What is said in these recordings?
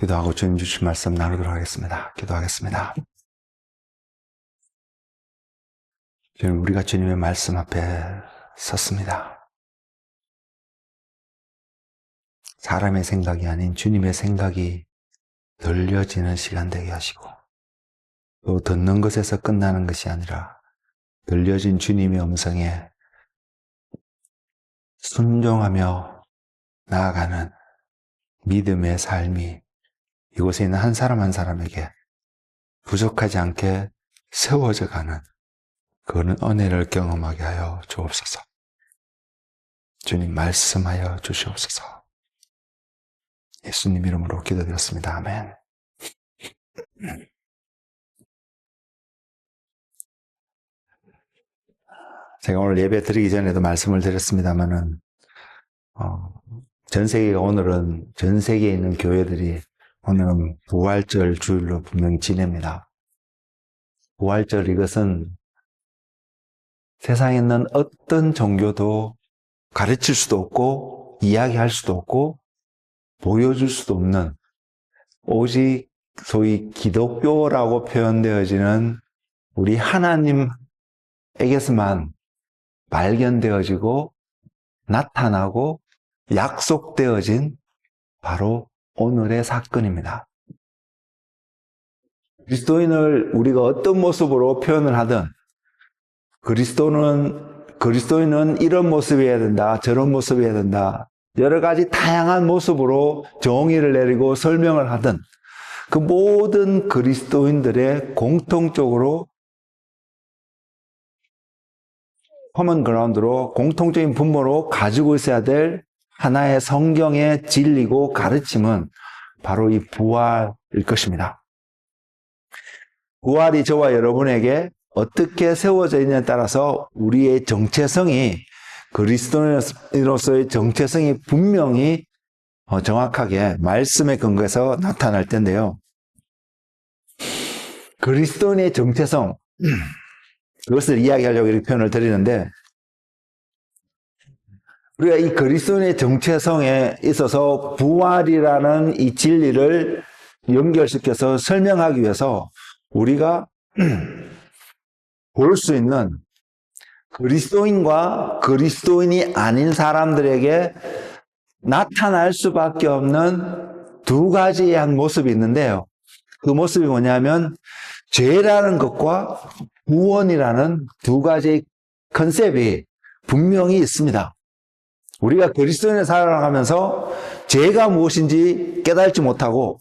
기도하고 주님 주신 말씀 나누도록 하겠습니다. 기도하겠습니다. 주님, 우리가 주님의 말씀 앞에 섰습니다. 사람의 생각이 아닌 주님의 생각이 들려지는 시간 되게 하시고, 또 듣는 것에서 끝나는 것이 아니라 들려진 주님의 음성에 순종하며 나아가는 믿음의 삶이 이곳에 있는 한 사람 한 사람에게 부족하지 않게 세워져 가는 그런 은혜를 경험하게 하여 주옵소서. 주님, 말씀하여 주시옵소서. 예수님 이름으로 기도드렸습니다. 아멘. 제가 오늘 예배 드리기 전에도 말씀을 드렸습니다만은, 전 세계에 있는 교회들이 오늘은 부활절 주일로 분명히 지냅니다. 부활절, 이것은 세상에 있는 어떤 종교도 가르칠 수도 없고 이야기할 수도 없고 보여줄 수도 없는, 오직 소위 기독교라고 표현되어지는 우리 하나님에게서만 발견되어지고 나타나고 약속되어진 바로 오늘의 사건입니다. 그리스도인을 우리가 어떤 모습으로 표현을 하든, 그리스도인은 이런 모습이어야 된다, 저런 모습이어야 된다, 여러 가지 다양한 모습으로 정의를 내리고 설명을 하든, 그 모든 그리스도인들의 공통적으로 커먼 그라운드로, 공통적인 분모로 가지고 있어야 될 하나의 성경의 진리고 가르침은 바로 이 부활일 것입니다. 부활이 저와 여러분에게 어떻게 세워져 있느냐에 따라서 우리의 정체성이, 그리스도인으로서의 정체성이 분명히 정확하게 말씀에 근거해서 나타날 텐데요. 그리스도인의 정체성, 그것을 이야기하려고 이렇게 표현을 드리는데, 우리가 이 그리스도인의 정체성에 있어서 부활이라는 이 진리를 연결시켜서 설명하기 위해서 우리가 볼 수 있는 그리스도인과 그리스도인이 아닌 사람들에게 나타날 수밖에 없는 두 가지의 한 모습이 있는데요. 그 모습이 뭐냐면 죄라는 것과 구원이라는 두 가지의 컨셉이 분명히 있습니다. 우리가 그리스도인을 살아가면서 죄가 무엇인지 깨달지 못하고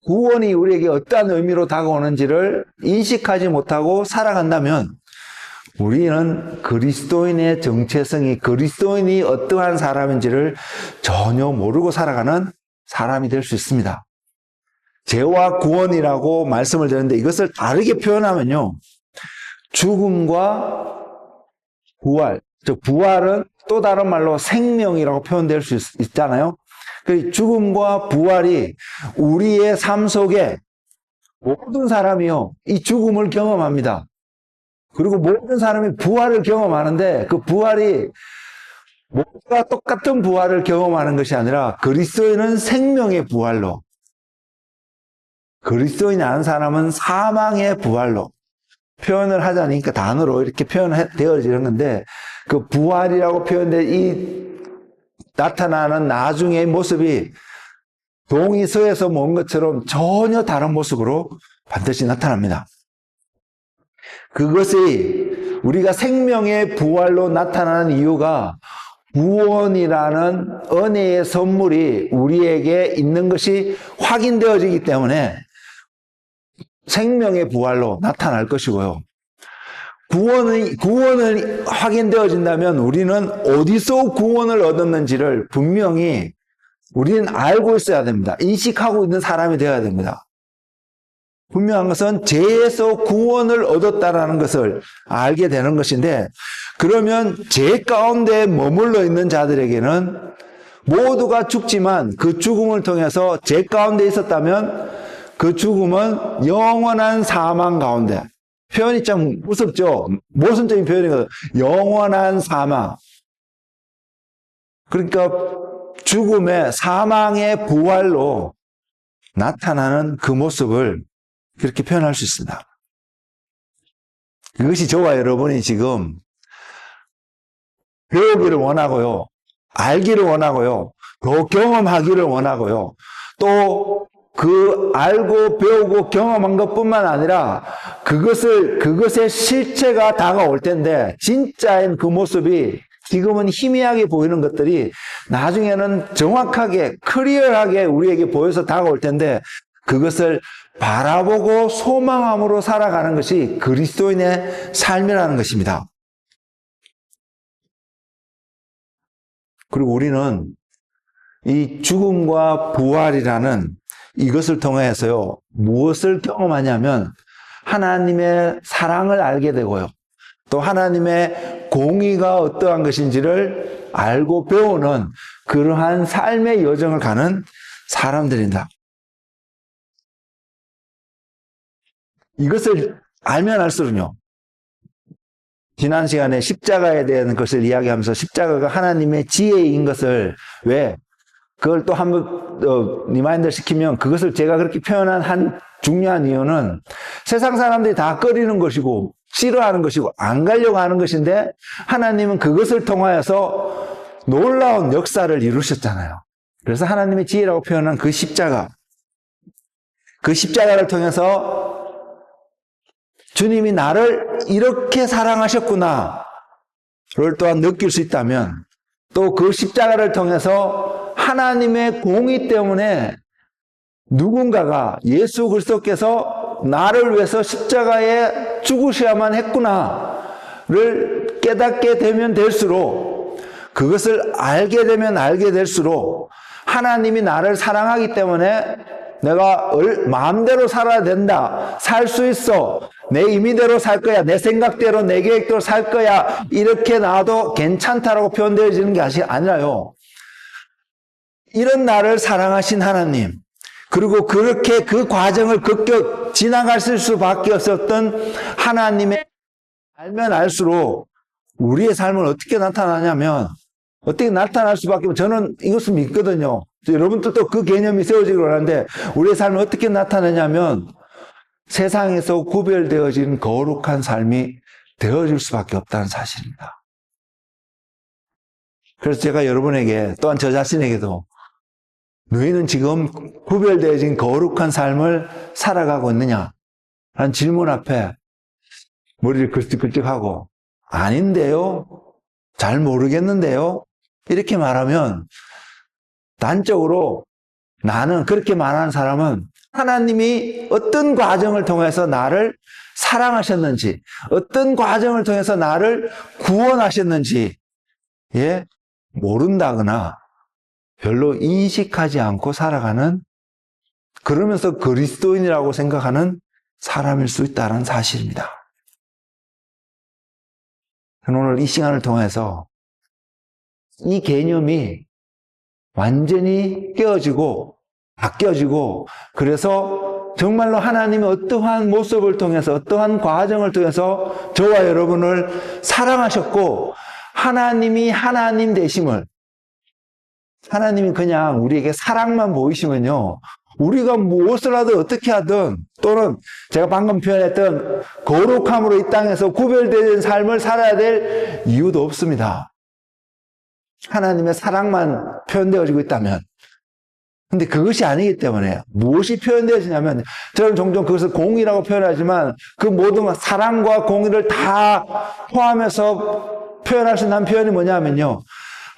구원이 우리에게 어떠한 의미로 다가오는지를 인식하지 못하고 살아간다면 우리는 그리스도인의 정체성이, 그리스도인이 어떠한 사람인지를 전혀 모르고 살아가는 사람이 될 수 있습니다. 죄와 구원이라고 말씀을 드렸는데, 이것을 다르게 표현하면요, 죽음과 부활, 즉 부활은 또 다른 말로 생명이라고 표현될 수 있잖아요. 죽음과 부활이 우리의 삶 속에 모든 사람이요, 이 죽음을 경험합니다. 그리고 모든 사람이 부활을 경험하는데, 그 부활이 모두가 똑같은 부활을 경험하는 것이 아니라 그리스도인은 생명의 부활로, 그리스도인이 아닌 사람은 사망의 부활로 표현을 하자니까 단어로 이렇게 표현되어지는 건데, 그 부활이라고 표현된 이 나타나는 나중의 모습이 동이 서에서 먼 것처럼 전혀 다른 모습으로 반드시 나타납니다. 그것이 우리가 생명의 부활로 나타나는 이유가 구원이라는 은혜의 선물이 우리에게 있는 것이 확인되어지기 때문에 생명의 부활로 나타날 것이고요. 구원을 확인되어진다면 우리는 어디서 구원을 얻었는지를 분명히 우리는 알고 있어야 됩니다. 인식하고 있는 사람이 되어야 됩니다. 분명한 것은 죄에서 구원을 얻었다라는 것을 알게 되는 것인데, 그러면 죄 가운데 머물러 있는 자들에게는 모두가 죽지만 그 죽음을 통해서 죄 가운데 있었다면 그 죽음은 영원한 사망 가운데, 표현이 참 무섭죠? 모순적인 표현이거든요. 영원한 사망. 그러니까 죽음의, 사망의 부활로 나타나는 그 모습을 그렇게 표현할 수 있습니다. 이것이 저와 여러분이 지금 배우기를 원하고요, 알기를 원하고요, 더 경험하기를 원하고요, 또 그 알고 배우고 경험한 것뿐만 아니라 그것의 실체가 다가올 텐데, 진짜인 그 모습이 지금은 희미하게 보이는 것들이 나중에는 정확하게 클리어하게 우리에게 보여서 다가올 텐데, 그것을 바라보고 소망함으로 살아가는 것이 그리스도인의 삶이라는 것입니다. 그리고 우리는 이 죽음과 부활이라는 이것을 통해서요, 무엇을 경험하냐면 하나님의 사랑을 알게 되고요, 또 하나님의 공의가 어떠한 것인지를 알고 배우는 그러한 삶의 여정을 가는 사람들입니다. 이것을 알면 알수록요, 지난 시간에 십자가에 대한 것을 이야기하면서 십자가가 하나님의 지혜인 것을, 왜 그걸 또 한번 리마인더 시키면, 그것을 제가 그렇게 표현한 한 중요한 이유는 세상 사람들이 다 꺼리는 것이고 싫어하는 것이고 안 가려고 하는 것인데, 하나님은 그것을 통하여서 놀라운 역사를 이루셨잖아요. 그래서 하나님의 지혜라고 표현한 그 십자가, 그 십자가를 통해서 주님이 나를 이렇게 사랑하셨구나를 또한 느낄 수 있다면, 또 그 십자가를 통해서 하나님의 공의 때문에 누군가가, 예수 그리스도께서 나를 위해서 십자가에 죽으셔야만 했구나를 깨닫게 되면 될수록, 그것을 알게 되면 알게 될수록 하나님이 나를 사랑하기 때문에 내가 마음대로 살아야 된다, 살 수 있어, 내 임의대로 살 거야, 내 생각대로 내 계획대로 살 거야, 이렇게 나도 괜찮다라고 표현되어지는 게 아니라요, 이런 나를 사랑하신 하나님, 그리고 그렇게 그 과정을 지나갔을 수밖에 없었던 하나님의, 알면 알수록 우리의 삶은 어떻게 나타나냐면, 어떻게 나타날 수밖에 없고, 저는 이것을 믿거든요. 여러분들도 그 개념이 세워지길 원하는데, 우리의 삶은 어떻게 나타나냐면 세상에서 구별되어진 거룩한 삶이 되어질 수밖에 없다는 사실입니다. 그래서 제가 여러분에게, 또한 저 자신에게도, 너희는 지금 구별되어진 거룩한 삶을 살아가고 있느냐? 라는 질문 앞에 머리를 긁적긁적하고, 아닌데요? 잘 모르겠는데요? 이렇게 말하면, 단적으로 나는, 그렇게 말하는 사람은 하나님이 어떤 과정을 통해서 나를 사랑하셨는지, 어떤 과정을 통해서 나를 구원하셨는지, 모른다거나 별로 인식하지 않고 살아가는, 그러면서 그리스도인이라고 생각하는 사람일 수 있다는 사실입니다. 오늘 이 시간을 통해서 이 개념이 완전히 깨어지고 바뀌어지고, 그래서 정말로 하나님의 어떠한 모습을 통해서, 어떠한 과정을 통해서 저와 여러분을 사랑하셨고, 하나님이 하나님 되심을, 하나님이 그냥 우리에게 사랑만 보이시면요, 우리가 무엇을 하든 어떻게 하든, 또는 제가 방금 표현했던 거룩함으로 이 땅에서 구별된 삶을 살아야 될 이유도 없습니다. 하나님의 사랑만 표현되어지고 있다면. 근데 그것이 아니기 때문에 무엇이 표현되어지냐면, 저는 종종 그것을 공의라고 표현하지만 그 모든 사랑과 공의를 다 포함해서 표현할 수 있는 표현이 뭐냐면요,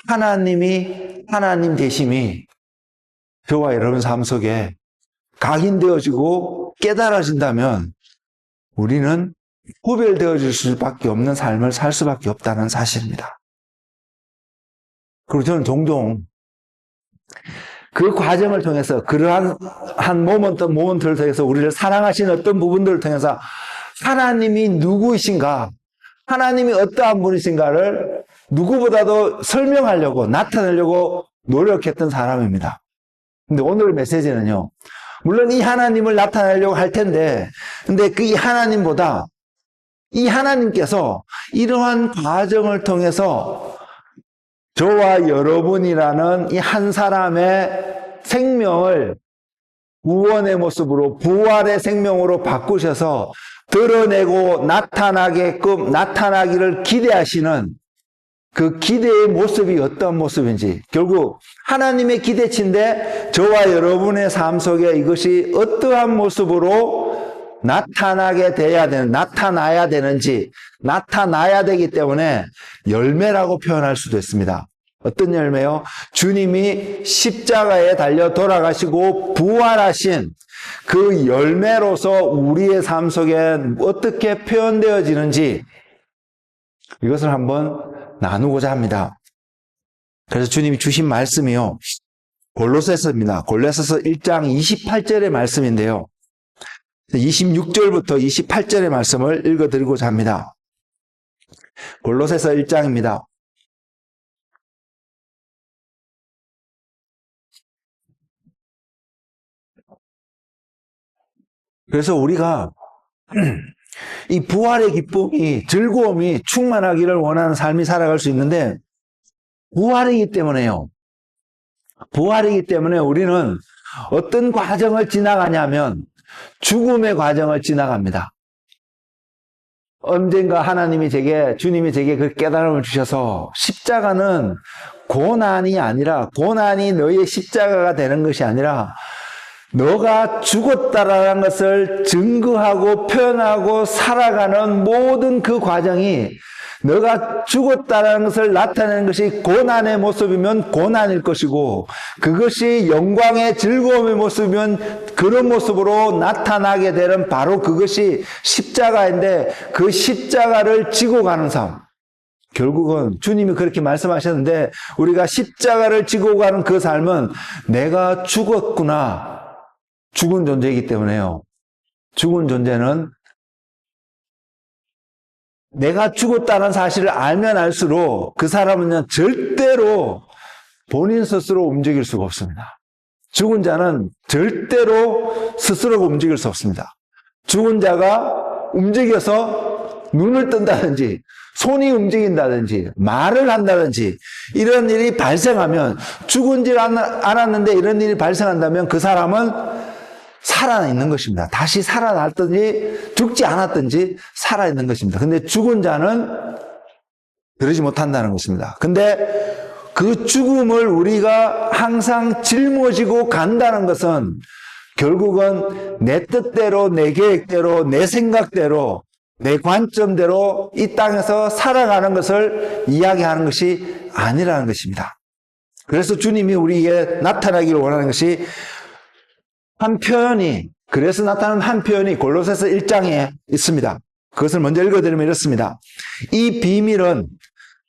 하나님이 하나님 되심이 저와 여러분 삶 속에 각인되어지고 깨달아진다면 우리는 구별되어질 수밖에 없는 삶을 살 수밖에 없다는 사실입니다. 그리고 저는 종종 그 과정을 통해서, 그러한 한 모먼트를 통해서 우리를 사랑하신 어떤 부분들을 통해서 하나님이 누구이신가, 하나님이 어떠한 분이신가를 누구보다도 설명하려고, 나타내려고 노력했던 사람입니다. 근데 오늘 메시지는요, 물론 이 하나님을 나타내려고 할 텐데, 근데 그 이 하나님보다 이 하나님께서 이러한 과정을 통해서 저와 여러분이라는 이 한 사람의 생명을 구원의 모습으로 부활의 생명으로 바꾸셔서 드러내고 나타나기를 기대하시는 그 기대의 모습이 어떤 모습인지, 결국 하나님의 기대치인데 저와 여러분의 삶 속에 이것이 어떠한 모습으로 나타나야 되는지, 나타나야 되기 때문에 열매라고 표현할 수도 있습니다. 어떤 열매요? 주님이 십자가에 달려 돌아가시고 부활하신 그 열매로서 우리의 삶 속에 어떻게 표현되어지는지, 이것을 한번 나누고자 합니다. 그래서 주님이 주신 말씀이요, 골로새서입니다. 골로새서 1장 28절의 말씀인데요, 26절부터 28절의 말씀을 읽어드리고자 합니다. 골로새서 1장입니다. 그래서 우리가 이 부활의 기쁨이, 즐거움이 충만하기를 원하는 삶이 살아갈 수 있는데, 부활이기 때문에요. 부활이기 때문에 우리는 어떤 과정을 지나가냐면 죽음의 과정을 지나갑니다. 언젠가 주님이 제게 그 깨달음을 주셔서, 십자가는 고난이 아니라, 고난이 너의 십자가가 되는 것이 아니라 너가 죽었다라는 것을 증거하고 표현하고 살아가는 모든 그 과정이, 너가 죽었다라는 것을 나타내는 것이 고난의 모습이면 고난일 것이고, 그것이 영광의 즐거움의 모습이면 그런 모습으로 나타나게 되는 바로 그것이 십자가인데, 그 십자가를 지고 가는 삶, 결국은 주님이 그렇게 말씀하셨는데, 우리가 십자가를 지고 가는 그 삶은 내가 죽었구나, 죽은 존재이기 때문에요. 죽은 존재는 내가 죽었다는 사실을 알면 알수록 그 사람은 절대로 본인 스스로 움직일 수가 없습니다. 죽은 자는 절대로 스스로 움직일 수 없습니다. 죽은 자가 움직여서 눈을 뜬다든지, 손이 움직인다든지, 말을 한다든지, 이런 일이 발생하면, 죽은 줄 알았는데 이런 일이 발생한다면 그 사람은 살아있는 것입니다. 다시 살아났든지 죽지 않았든지 살아있는 것입니다. 근데 죽은 자는 그러지 못한다는 것입니다. 근데 그 죽음을 우리가 항상 짊어지고 간다는 것은 결국은 내 뜻대로, 내 계획대로, 내 생각대로, 내 관점대로 이 땅에서 살아가는 것을 이야기하는 것이 아니라는 것입니다. 그래서 주님이 우리에게 나타나기를 원하는 것이, 그래서 나타나는 한 표현이 골로새서 1장에 있습니다. 그것을 먼저 읽어드리면 이렇습니다. 이 비밀은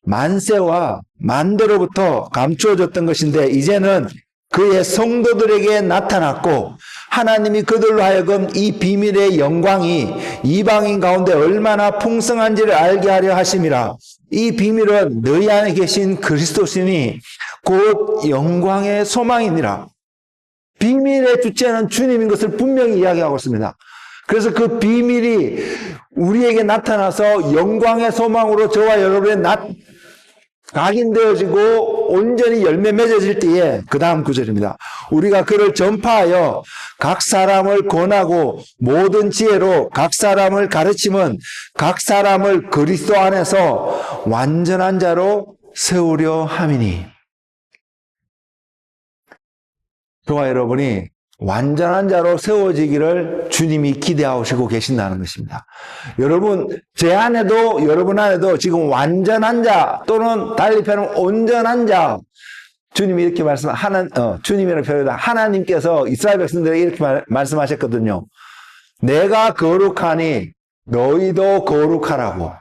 만세와 만대로부터 감추어졌던 것인데 이제는 그의 성도들에게 나타났고, 하나님이 그들로 하여금 이 비밀의 영광이 이방인 가운데 얼마나 풍성한지를 알게 하려 하심이라. 이 비밀은 너희 안에 계신 그리스도시니 곧 영광의 소망이니라. 비밀의 주체는 주님인 것을 분명히 이야기하고 있습니다. 그래서 그 비밀이 우리에게 나타나서 영광의 소망으로 저와 여러분의 각인되어지고 온전히 열매 맺어질 때에, 그 다음 구절입니다. 우리가 그를 전파하여 각 사람을 권하고 모든 지혜로 각 사람을 가르침은 각 사람을 그리스도 안에서 완전한 자로 세우려 함이니. 저와 여러분이 완전한 자로 세워지기를 주님이 기대하시고 계신다는 것입니다. 여러분, 제 안에도, 여러분 안에도 지금 완전한 자, 또는 달리 표현하면 온전한 자, 주님이 이렇게 주님이라는 표현이다. 하나님께서 이스라엘 백성들에게 이렇게 말씀하셨거든요. 내가 거룩하니 너희도 거룩하라고.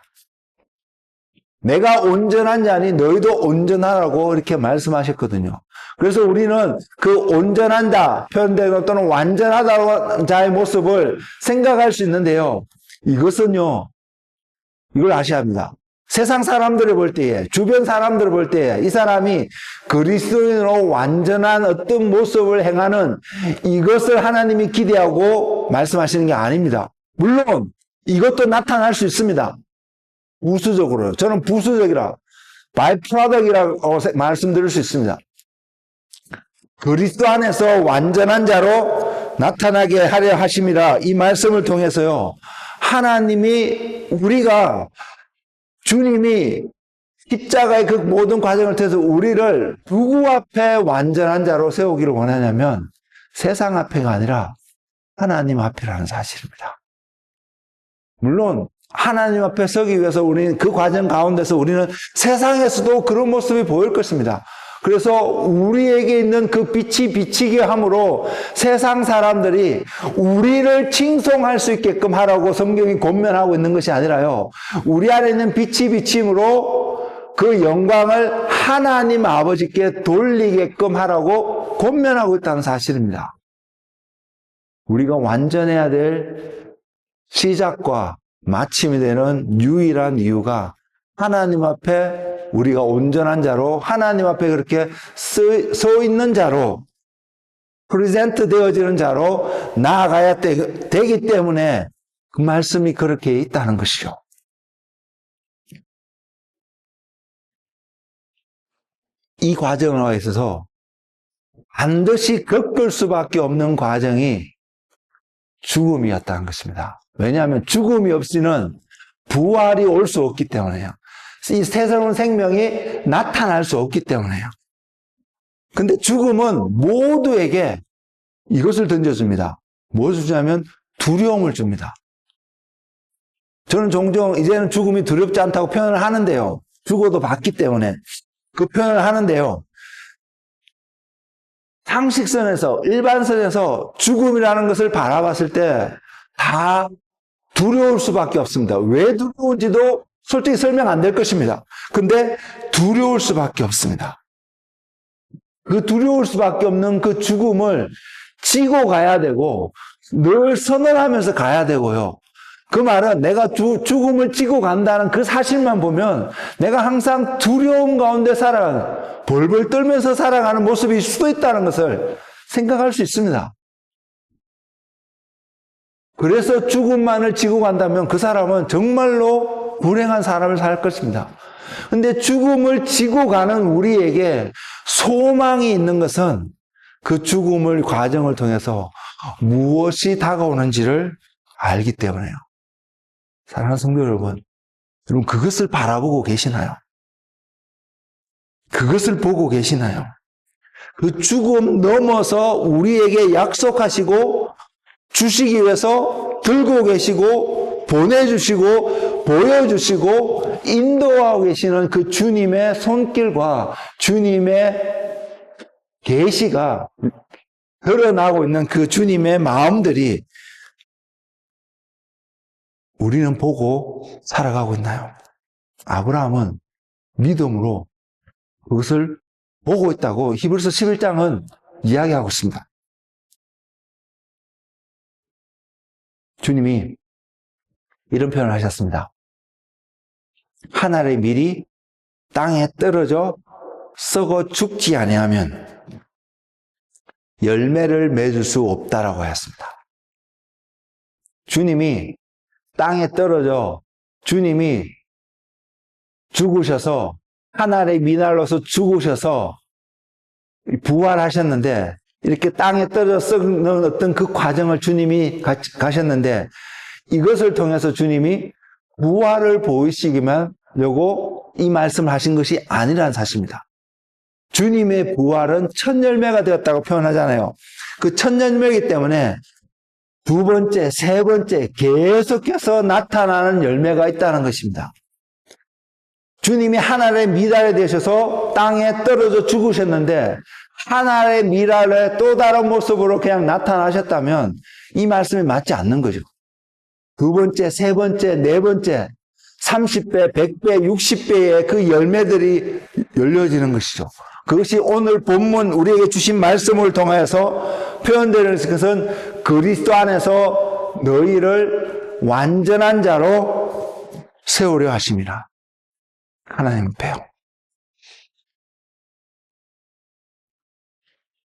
내가 온전한 자니 너희도 온전하라고 이렇게 말씀하셨거든요. 그래서 우리는 그 온전한 자, 표현되고 또는 완전하다는 자의 모습을 생각할 수 있는데요. 이것은요, 이걸 아셔야 합니다. 세상 사람들을 볼 때에, 주변 사람들을 볼 때에 이 사람이 그리스도인으로 완전한 어떤 모습을 행하는 이것을 하나님이 기대하고 말씀하시는 게 아닙니다. 물론 이것도 나타날 수 있습니다. 부수적으로요. 저는 부수적이라, 바이 프로덕이라고 말씀드릴 수 있습니다. 그리스도 안에서 완전한 자로 나타나게 하려 하심이라. 이 말씀을 통해서요, 하나님이, 우리가, 주님이 십자가의 그 모든 과정을 통해서 우리를 누구 앞에 완전한 자로 세우기를 원하냐면 세상 앞에가 아니라 하나님 앞이라는 사실입니다. 물론 하나님 앞에 서기 위해서 우리는 그 과정 가운데서 우리는 세상에서도 그런 모습이 보일 것입니다. 그래서 우리에게 있는 그 빛이 비치게 함으로 세상 사람들이 우리를 칭송할 수 있게끔 하라고 성경이 권면하고 있는 것이 아니라요, 우리 안에 있는 빛이 비침으로 그 영광을 하나님 아버지께 돌리게끔 하라고 권면하고 있다는 사실입니다. 우리가 완전해야 될 시작과 마침이 되는 유일한 이유가 하나님 앞에 우리가 온전한 자로, 하나님 앞에 그렇게 서 있는 자로, 프레젠트 되어지는 자로 나아가야 되기 때문에 그 말씀이 그렇게 있다는 것이죠. 이 과정에 있어서 반드시 겪을 수밖에 없는 과정이 죽음이었다는 것입니다. 왜냐하면 죽음이 없이는 부활이 올 수 없기 때문에요. 이 새로운 생명이 나타날 수 없기 때문에요. 근데 죽음은 모두에게 이것을 던져줍니다. 무엇을 주냐면 두려움을 줍니다. 저는 종종 이제는 죽음이 두렵지 않다고 표현을 하는데요. 죽어도 봤기 때문에 그 표현을 하는데요. 상식선에서, 일반선에서 죽음이라는 것을 바라봤을 때 다 두려울 수밖에 없습니다. 왜 두려운지도 솔직히 설명 안 될 것입니다. 근데 두려울 수밖에 없습니다. 그 두려울 수밖에 없는 그 죽음을 지고 가야 되고 늘 선언하면서 가야 되고요. 그 말은 내가 죽음을 지고 간다는 그 사실만 보면 내가 항상 두려움 가운데 살아가는, 벌벌 떨면서 살아가는 모습일 수도 있다는 것을 생각할 수 있습니다. 그래서 죽음만을 지고 간다면 그 사람은 정말로 불행한 사람을 살 것입니다. 근데 죽음을 지고 가는 우리에게 소망이 있는 것은 그 죽음을 과정을 통해서 무엇이 다가오는지를 알기 때문에요. 사랑하는 성도 여러분, 그것을 바라보고 계시나요? 그것을 보고 계시나요? 그 죽음 넘어서 우리에게 약속하시고 주시기 위해서 들고 계시고 보내주시고 보여주시고 인도하고 계시는 그 주님의 손길과 주님의 계시가 드러나고 있는 그 주님의 마음들이 우리는 보고 살아가고 있나요? 아브라함은 믿음으로 그것을 보고 있다고 히브리서 11장은 이야기하고 있습니다. 주님이 이런 표현을 하셨습니다. 하늘의 밀이 땅에 떨어져 썩어 죽지 아니하면 열매를 맺을 수 없다라고 하였습니다. 주님이 땅에 떨어져 주님이 죽으셔서 하늘의 미날로서 죽으셔서 부활하셨는데 이렇게 땅에 떨어져 썩는 어떤 그 과정을 주님이 가셨는데 이것을 통해서 주님이 부활을 보이시기만 하려고 이 말씀을 하신 것이 아니라는 사실입니다. 주님의 부활은 첫 열매가 되었다고 표현하잖아요. 그 첫 열매이기 때문에 두 번째, 세 번째 계속해서 나타나는 열매가 있다는 것입니다. 주님이 하늘의 미랄이 되셔서 땅에 떨어져 죽으셨는데 하늘의 미랄의 또 다른 모습으로 그냥 나타나셨다면 이 말씀이 맞지 않는 거죠. 두 번째, 세 번째, 네 번째 30배, 100배, 60배의 그 열매들이 열려지는 것이죠. 그것이 오늘 본문 우리에게 주신 말씀을 통해서 표현되는 것은 그리스도 안에서 너희를 완전한 자로 세우려 하심이라. 하나님 앞에요.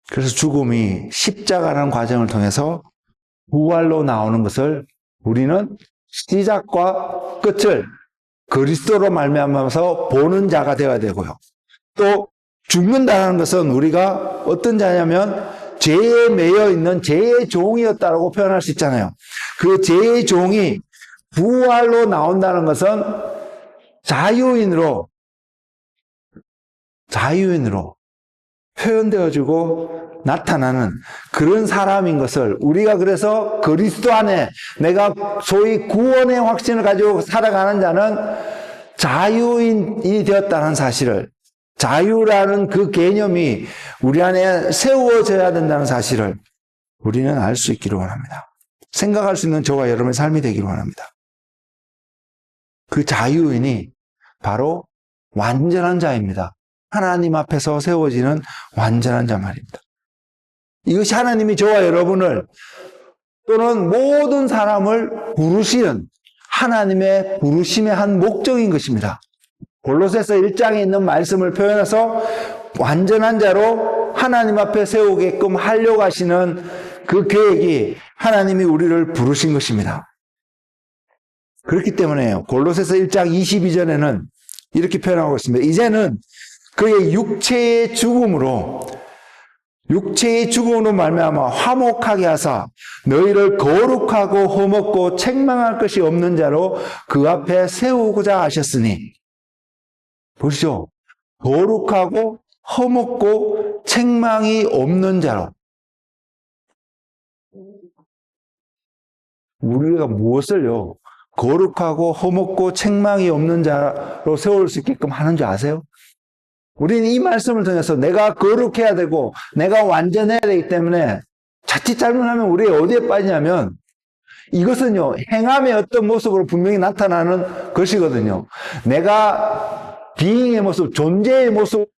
그래서 죽음이 십자가라는 과정을 통해서 부활로 나오는 것을 우리는 시작과 끝을 그리스도로 말미암아서 보는 자가 되어야 되고요. 또 죽는다는 것은 우리가 어떤 자냐면 죄에 매여 있는 죄의 종이었다라고 표현할 수 있잖아요. 그 죄의 종이 부활로 나온다는 것은 자유인으로 표현되어지고 나타나는 그런 사람인 것을 우리가 그래서 그리스도 안에 내가 소위 구원의 확신을 가지고 살아가는 자는 자유인이 되었다는 사실을, 자유라는 그 개념이 우리 안에 세워져야 된다는 사실을 우리는 알 수 있기를 원합니다. 생각할 수 있는 저와 여러분의 삶이 되기를 원합니다. 그 자유인이 바로 완전한 자입니다. 하나님 앞에서 세워지는 완전한 자 말입니다. 이것이 하나님이 저와 여러분을 또는 모든 사람을 부르시는 하나님의 부르심의 한 목적인 것입니다. 골로새서 1장에 있는 말씀을 표현해서 완전한 자로 하나님 앞에 세우게끔 하려고 하시는 그 계획이 하나님이 우리를 부르신 것입니다. 그렇기 때문에 골로새서 1장 22절에는 이렇게 표현하고 있습니다. 이제는 그의 육체의 죽음으로 말미암아 화목하게 하사 너희를 거룩하고 험없고 책망할 것이 없는 자로 그 앞에 세우고자 하셨으니, 보시죠. 거룩하고 험없고 책망이 없는 자로. 우리가 무엇을요? 거룩하고 험없고 책망이 없는 자로 세울 수 있게끔 하는 줄 아세요? 우리는 이 말씀을 통해서 내가 거룩해야 되고 내가 완전해야 되기 때문에 자칫 잘못하면 우리 어디에 빠지냐면 이것은요, 행함의 어떤 모습으로 분명히 나타나는 것이거든요. 내가 비잉의 모습, 존재의 모습,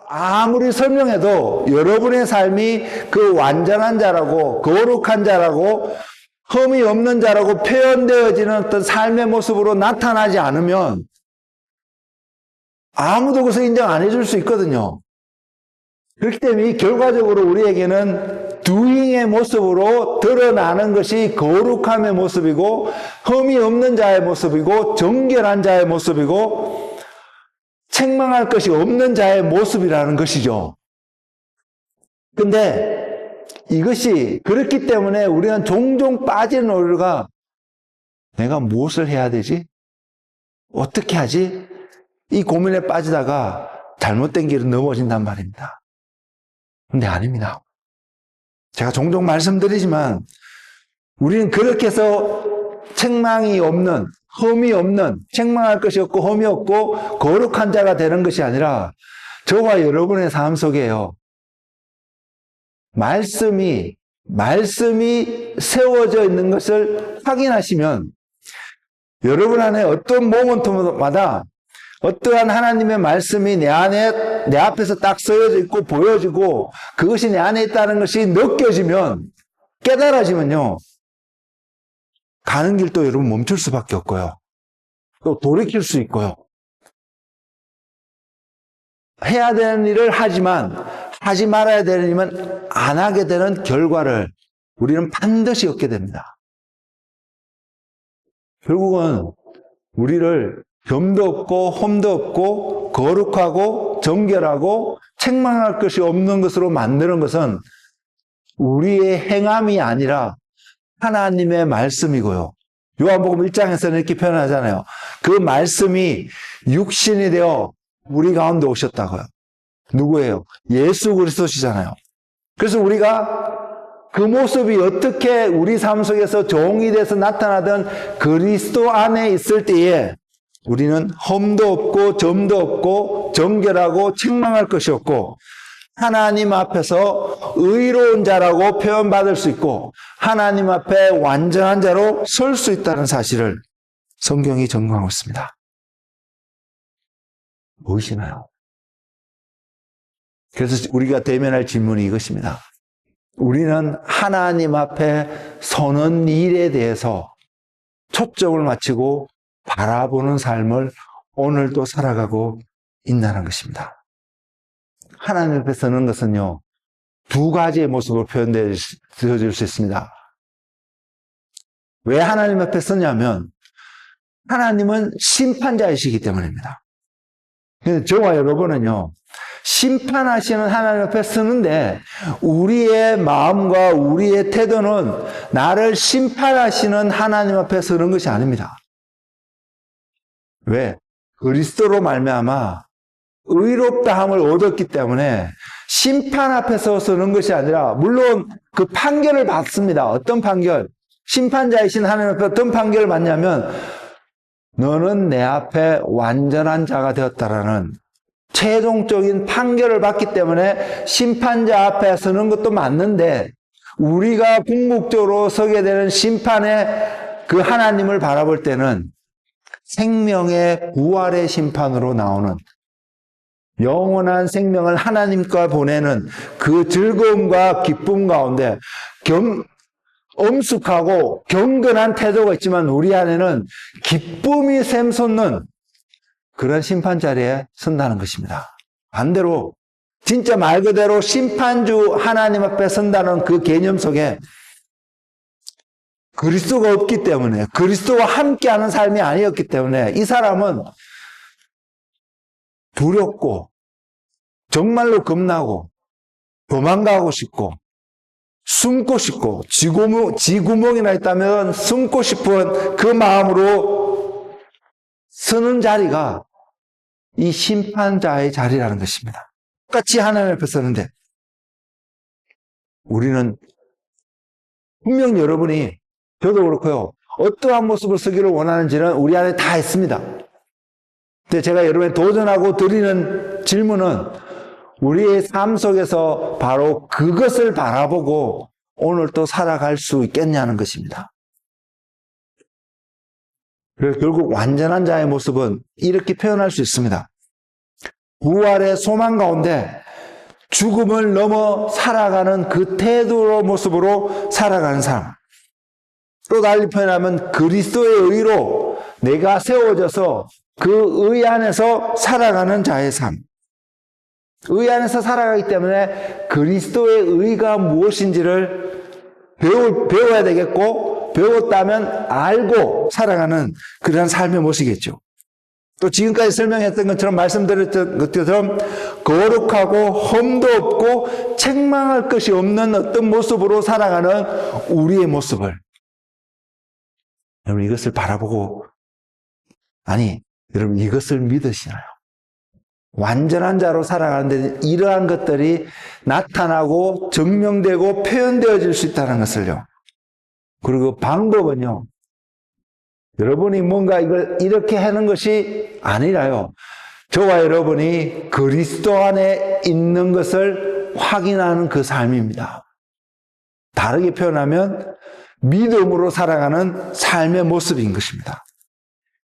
아무리 설명해도 여러분의 삶이 그 완전한 자라고 거룩한 자라고 흠이 없는 자라고 표현되어지는 어떤 삶의 모습으로 나타나지 않으면 아무도 그것을 인정 안 해줄 수 있거든요. 그렇기 때문에 결과적으로 우리에게는 doing의 모습으로 드러나는 것이 거룩함의 모습이고 흠이 없는 자의 모습이고 정결한 자의 모습이고 책망할 것이 없는 자의 모습이라는 것이죠. 근데 이것이 그렇기 때문에 우리는 종종 빠지는 오류가 내가 무엇을 해야 되지? 어떻게 하지? 이 고민에 빠지다가 잘못된 길을 넘어진단 말입니다. 근데 아닙니다. 제가 종종 말씀드리지만 우리는 그렇게 해서 책망이 없는, 흠이 없는, 책망할 것이 없고 흠이 없고 거룩한 자가 되는 것이 아니라 저와 여러분의 삶 속에요. 말씀이 세워져 있는 것을 확인하시면 여러분 안에 어떤 모먼트마다 어떠한 하나님의 말씀이 내 앞에서 딱 쓰여져 있고 보여지고 그것이 내 안에 있다는 것이 느껴지면, 깨달아지면요, 가는 길도 여러분 멈출 수밖에 없고요. 또 돌이킬 수 있고요. 해야 되는 일을 하지만 하지 말아야 되는 일은 안 하게 되는 결과를 우리는 반드시 얻게 됩니다. 결국은 우리를 점도 없고 험도 없고 거룩하고 정결하고 책망할 것이 없는 것으로 만드는 것은 우리의 행함이 아니라 하나님의 말씀이고요. 요한복음 1장에서는 이렇게 표현하잖아요. 그 말씀이 육신이 되어 우리 가운데 오셨다고요. 누구예요? 예수 그리스도시잖아요. 그래서 우리가 그 모습이 어떻게 우리 삶 속에서 종이 돼서 나타나던 그리스도 안에 있을 때에 우리는 험도 없고 점도 없고 정결하고 책망할 것이 없고 하나님 앞에서 의로운 자라고 표현받을 수 있고 하나님 앞에 완전한 자로 설 수 있다는 사실을 성경이 증거하고 있습니다. 보이시나요? 그래서 우리가 대면할 질문이 이것입니다. 우리는 하나님 앞에 서는 일에 대해서 초점을 맞추고 바라보는 삶을 오늘도 살아가고 있다는 것입니다. 하나님 앞에 서는 것은요, 두 가지의 모습으로 표현되어질 수 있습니다. 왜 하나님 앞에 서냐면 하나님은 심판자이시기 때문입니다. 저와 여러분은요, 심판하시는 하나님 앞에 서는데 우리의 마음과 우리의 태도는 나를 심판하시는 하나님 앞에 서는 것이 아닙니다. 왜? 그리스도로 말미암아 의롭다함을 얻었기 때문에 심판 앞에서 서는 것이 아니라, 물론 그 판결을 받습니다. 어떤 판결? 심판자이신 하나님 앞에 어떤 판결을 받냐면 너는 내 앞에 완전한 자가 되었다라는 최종적인 판결을 받기 때문에 심판자 앞에 서는 것도 맞는데, 우리가 궁극적으로 서게 되는 심판의 그 하나님을 바라볼 때는 생명의 부활의 심판으로 나오는, 영원한 생명을 하나님과 보내는 그 즐거움과 기쁨 가운데 엄숙하고 경건한 태도가 있지만 우리 안에는 기쁨이 샘솟는 그런 심판 자리에 선다는 것입니다. 반대로 진짜 말 그대로 심판주 하나님 앞에 선다는 그 개념 속에 그리스도가 없기 때문에, 그리스도와 함께하는 삶이 아니었기 때문에 이 사람은 두렵고 정말로 겁나고 도망가고 싶고 숨고 싶고 지구멍이나 있다면 숨고 싶은 그 마음으로 서는 자리가 이 심판자의 자리라는 것입니다. 똑같이 하나님 앞에 서는데 우리는 분명 여러분이, 저도 그렇고요, 어떠한 모습을 서기를 원하는지는 우리 안에 다 있습니다. 근데 제가 여러분에 도전하고 드리는 질문은 우리의 삶 속에서 바로 그것을 바라보고 오늘 또 살아갈 수 있겠냐는 것입니다. 그래서 결국 완전한 자의 모습은 이렇게 표현할 수 있습니다. 부활의 소망 가운데 죽음을 넘어 살아가는 그 태도로 모습으로 살아가는 삶. 또 달리 표현하면 그리스도의 의로 내가 세워져서 그 의 안에서 살아가는 자의 삶. 의 안에서 살아가기 때문에 그리스도의 의가 무엇인지를 배워야 되겠고, 배웠다면 알고 살아가는 그런 삶의 모습이겠죠. 또 지금까지 설명했던 것처럼, 말씀드렸던 것처럼 거룩하고 험도 없고 책망할 것이 없는 어떤 모습으로 살아가는 우리의 모습을, 여러분 이것을 바라보고, 아니 여러분 이것을 믿으시나요? 완전한 자로 살아가는데 이러한 것들이 나타나고 증명되고 표현되어질 수 있다는 것을요. 그리고 방법은요, 여러분이 뭔가 이걸 이렇게 하는 것이 아니라요, 저와 여러분이 그리스도 안에 있는 것을 확인하는 그 삶입니다. 다르게 표현하면 믿음으로 살아가는 삶의 모습인 것입니다.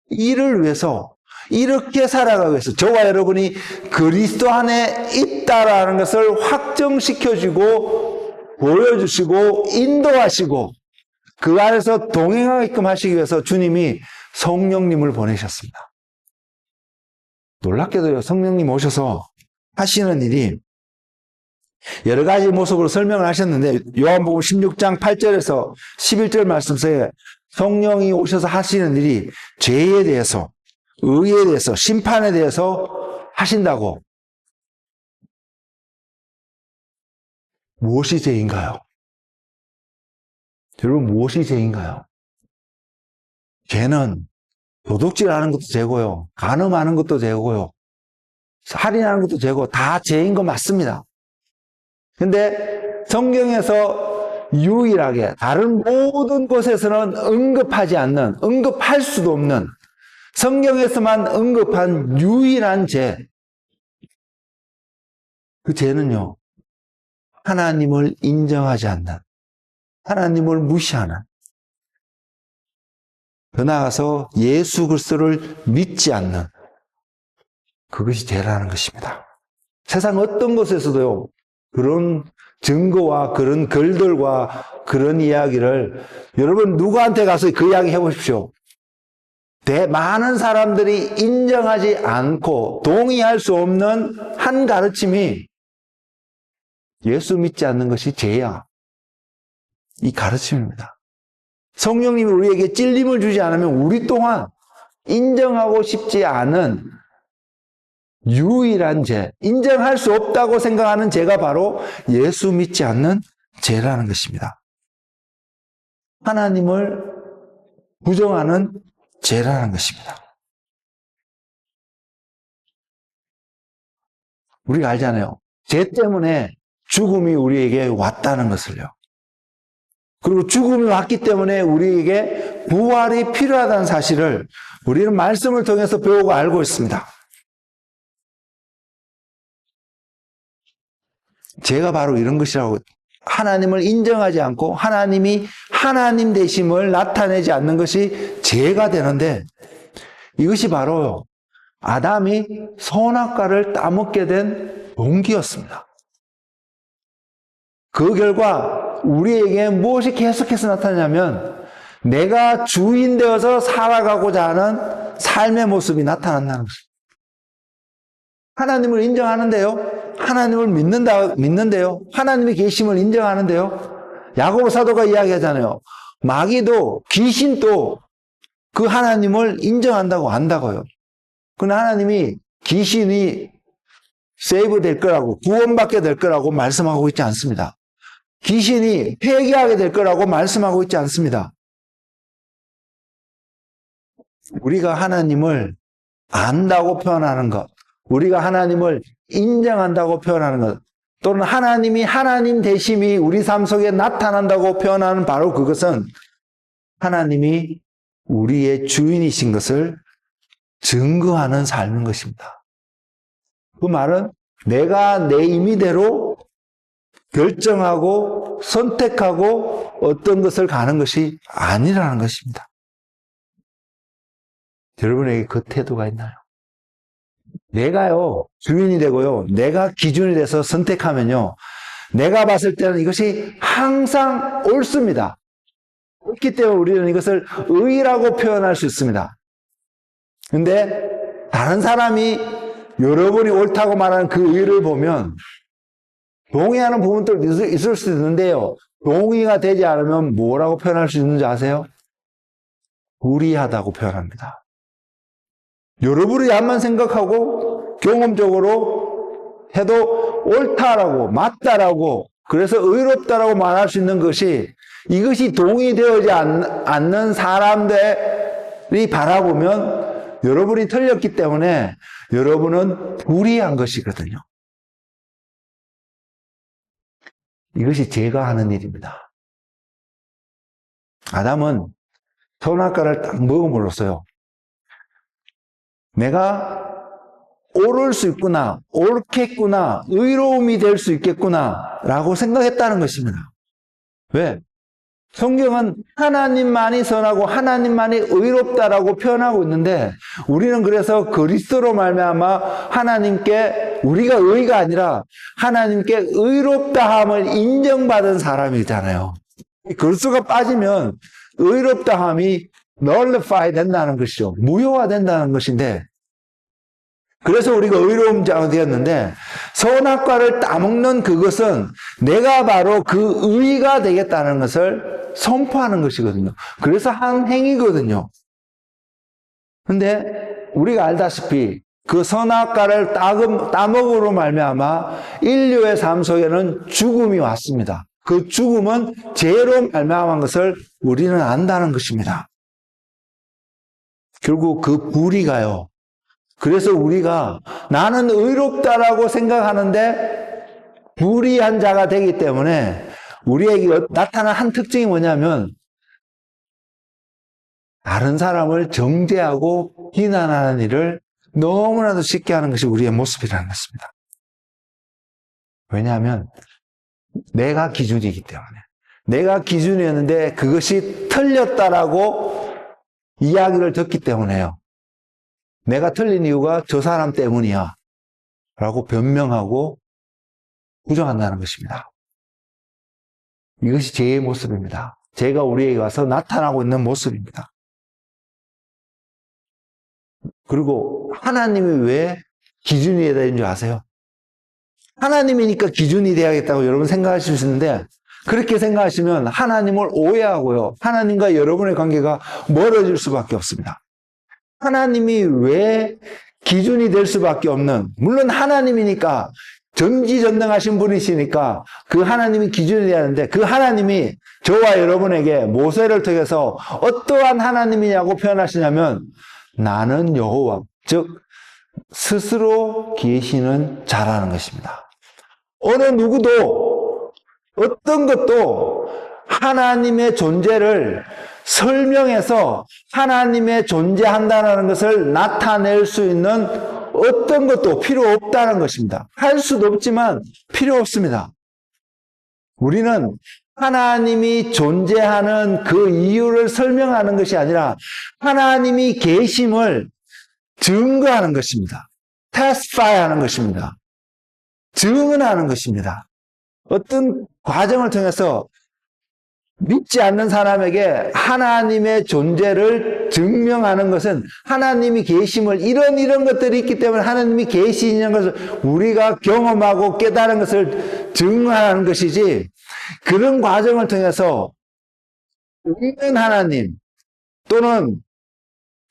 이를 위해서, 이렇게 살아가기 위해서 저와 여러분이 그리스도 안에 있다라는 것을 확정시켜주고 보여주시고 인도하시고 그 안에서 동행하게끔 하시기 위해서 주님이 성령님을 보내셨습니다. 놀랍게도요, 성령님 오셔서 하시는 일이 여러 가지 모습으로 설명을 하셨는데, 요한복음 16장 8절에서 11절 말씀 속에 성령이 오셔서 하시는 일이 죄에 대해서, 의에 대해서, 심판에 대해서 하신다고. 무엇이 죄인가요? 여러분, 무엇이 죄인가요? 죄는 도둑질하는 것도 죄고요, 간음하는 것도 죄고요, 살인하는 것도 죄고, 다 죄인 거 맞습니다. 근데 성경에서 유일하게 다른 모든 곳에서는 언급하지 않는, 언급할 수도 없는, 성경에서만 언급한 유일한 죄, 그 죄는요, 하나님을 인정하지 않는, 하나님을 무시하는, 더 나아가서 예수 그리스도를 믿지 않는, 그것이 죄라는 것입니다. 세상 어떤 곳에서도요, 그런 증거와 그런 글들과 그런 이야기를, 여러분 누구한테 가서 그 이야기 해보십시오. 많은 사람들이 인정하지 않고 동의할 수 없는 한 가르침이 예수 믿지 않는 것이 죄야, 이 가르침입니다. 성령님이 우리에게 찔림을 주지 않으면 우리 또한 인정하고 싶지 않은 유일한 죄, 인정할 수 없다고 생각하는 죄가 바로 예수 믿지 않는 죄라는 것입니다. 하나님을 부정하는 죄라는 것입니다. 우리가 알잖아요. 죄 때문에 죽음이 우리에게 왔다는 것을요. 그리고 죽음이 왔기 때문에 우리에게 부활이 필요하다는 사실을 우리는 말씀을 통해서 배우고 알고 있습니다. 죄가 바로 이런 것이라고, 하나님을 인정하지 않고 하나님이 하나님 되심을 나타내지 않는 것이 죄가 되는데, 이것이 바로 아담이 선악과를 따먹게 된 동기였습니다. 그 결과 우리에게 무엇이 계속해서 나타나냐면 내가 주인 되어서 살아가고자 하는 삶의 모습이 나타난다는 것입니다. 하나님을 인정하는데요. 하나님을 믿는데요. 하나님의 계심을 인정하는데요. 야고보 사도가 이야기하잖아요. 마귀도 귀신도 그 하나님을 인정한다고 안다고요. 그러나 하나님이 귀신이 세이브 될 거라고, 구원받게 될 거라고 말씀하고 있지 않습니다. 귀신이 회개하게 될 거라고 말씀하고 있지 않습니다. 우리가 하나님을 안다고 표현하는 것, 우리가 하나님을 인정한다고 표현하는 것, 또는 하나님이 하나님 되심이 우리 삶 속에 나타난다고 표현하는 바로 그것은 하나님이 우리의 주인이신 것을 증거하는 삶인 것입니다. 그 말은 내가 내 임의대로 결정하고 선택하고 어떤 것을 가는 것이 아니라는 것입니다. 여러분에게 그 태도가 있나요? 내가요, 주인이 되고요, 내가 기준이 돼서 선택하면요, 내가 봤을 때는 이것이 항상 옳습니다. 옳기 때문에 우리는 이것을 의라고 표현할 수 있습니다. 근데 다른 사람이 여러분이 옳다고 말하는 그 의를 보면 동의하는 부분도 있을 수 있는데요, 동의가 되지 않으면 뭐라고 표현할 수 있는지 아세요? 불의하다고 표현합니다. 여러분이 암만 생각하고 경험적으로 해도 옳다라고, 맞다라고, 그래서 의롭다라고 말할 수 있는 것이, 이것이 동의되어지 않는 사람들이 바라보면 여러분이 틀렸기 때문에 여러분은 불의한 것이거든요. 이것이 제가 하는 일입니다. 아담은 선악과를 딱 먹음으로써요, 내가 옳을 수 있구나, 옳겠구나, 의로움이 될 수 있겠구나 라고 생각했다는 것입니다. 왜? 성경은 하나님만이 선하고 하나님만이 의롭다라고 표현하고 있는데, 우리는 그래서 그리스도로 말미암아 하나님께, 우리가 의가 아니라 하나님께 의롭다함을 인정받은 사람이잖아요. 그리스도가 빠지면 의롭다함이 nullify 된다는 것이죠. 무효화된다는 것인데, 그래서 우리가 의로운 자가 되었는데, 선악과를 따먹는 그것은 내가 바로 그 의가 되겠다는 것을 선포하는 것이거든요. 그래서 한 행위거든요. 근데 우리가 알다시피 그 선악과를 따먹으로 말미암아 인류의 삶 속에는 죽음이 왔습니다. 그 죽음은 죄로 말미암은 것을 우리는 안다는 것입니다. 결국 그 불의가요, 그래서 우리가 나는 의롭다라고 생각하는데 불의한 자가 되기 때문에 우리에게 나타난 한 특징이 뭐냐면 다른 사람을 정죄하고 비난하는 일을 너무나도 쉽게 하는 것이 우리의 모습이라는 것입니다. 왜냐하면 내가 기준이기 때문에, 내가 기준이었는데 그것이 틀렸다라고 이야기를 듣기 때문에요, 내가 틀린 이유가 저 사람 때문이야 라고 변명하고 부정한다는 것입니다. 이것이 죄의 모습입니다. 죄가 우리에게 와서 나타나고 있는 모습입니다. 그리고 하나님이 왜 기준이 되어야 되는 줄 아세요? 하나님이니까 기준이 되어야겠다고 여러분 생각하실 수 있는데, 그렇게 생각하시면 하나님을 오해하고요, 하나님과 여러분의 관계가 멀어질 수밖에 없습니다. 하나님이 왜 기준이 될 수밖에 없는, 물론 하나님이니까 전지전능하신 분이시니까 그 하나님이 기준이 돼야 하는데, 그 하나님이 저와 여러분에게 모세를 통해서 어떠한 하나님이냐고 표현하시냐면 나는 여호와, 즉 스스로 계시는 자라는 것입니다. 어느 누구도 어떤 것도 하나님의 존재를 설명해서 하나님의 존재한다는 것을 나타낼 수 있는 어떤 것도 필요 없다는 것입니다. 할 수도 없지만 필요 없습니다. 우리는 하나님이 존재하는 그 이유를 설명하는 것이 아니라 하나님이 계심을 증거하는 것입니다. testify 하는 것입니다. 증언하는 것입니다. 어떤 과정을 통해서 믿지 않는 사람에게 하나님의 존재를 증명하는 것은 하나님이 계심을 이런 것들이 있기 때문에 하나님이 계시는 것을 우리가 경험하고 깨달은 것을 증언하는 것이지, 그런 과정을 통해서 있는 하나님 또는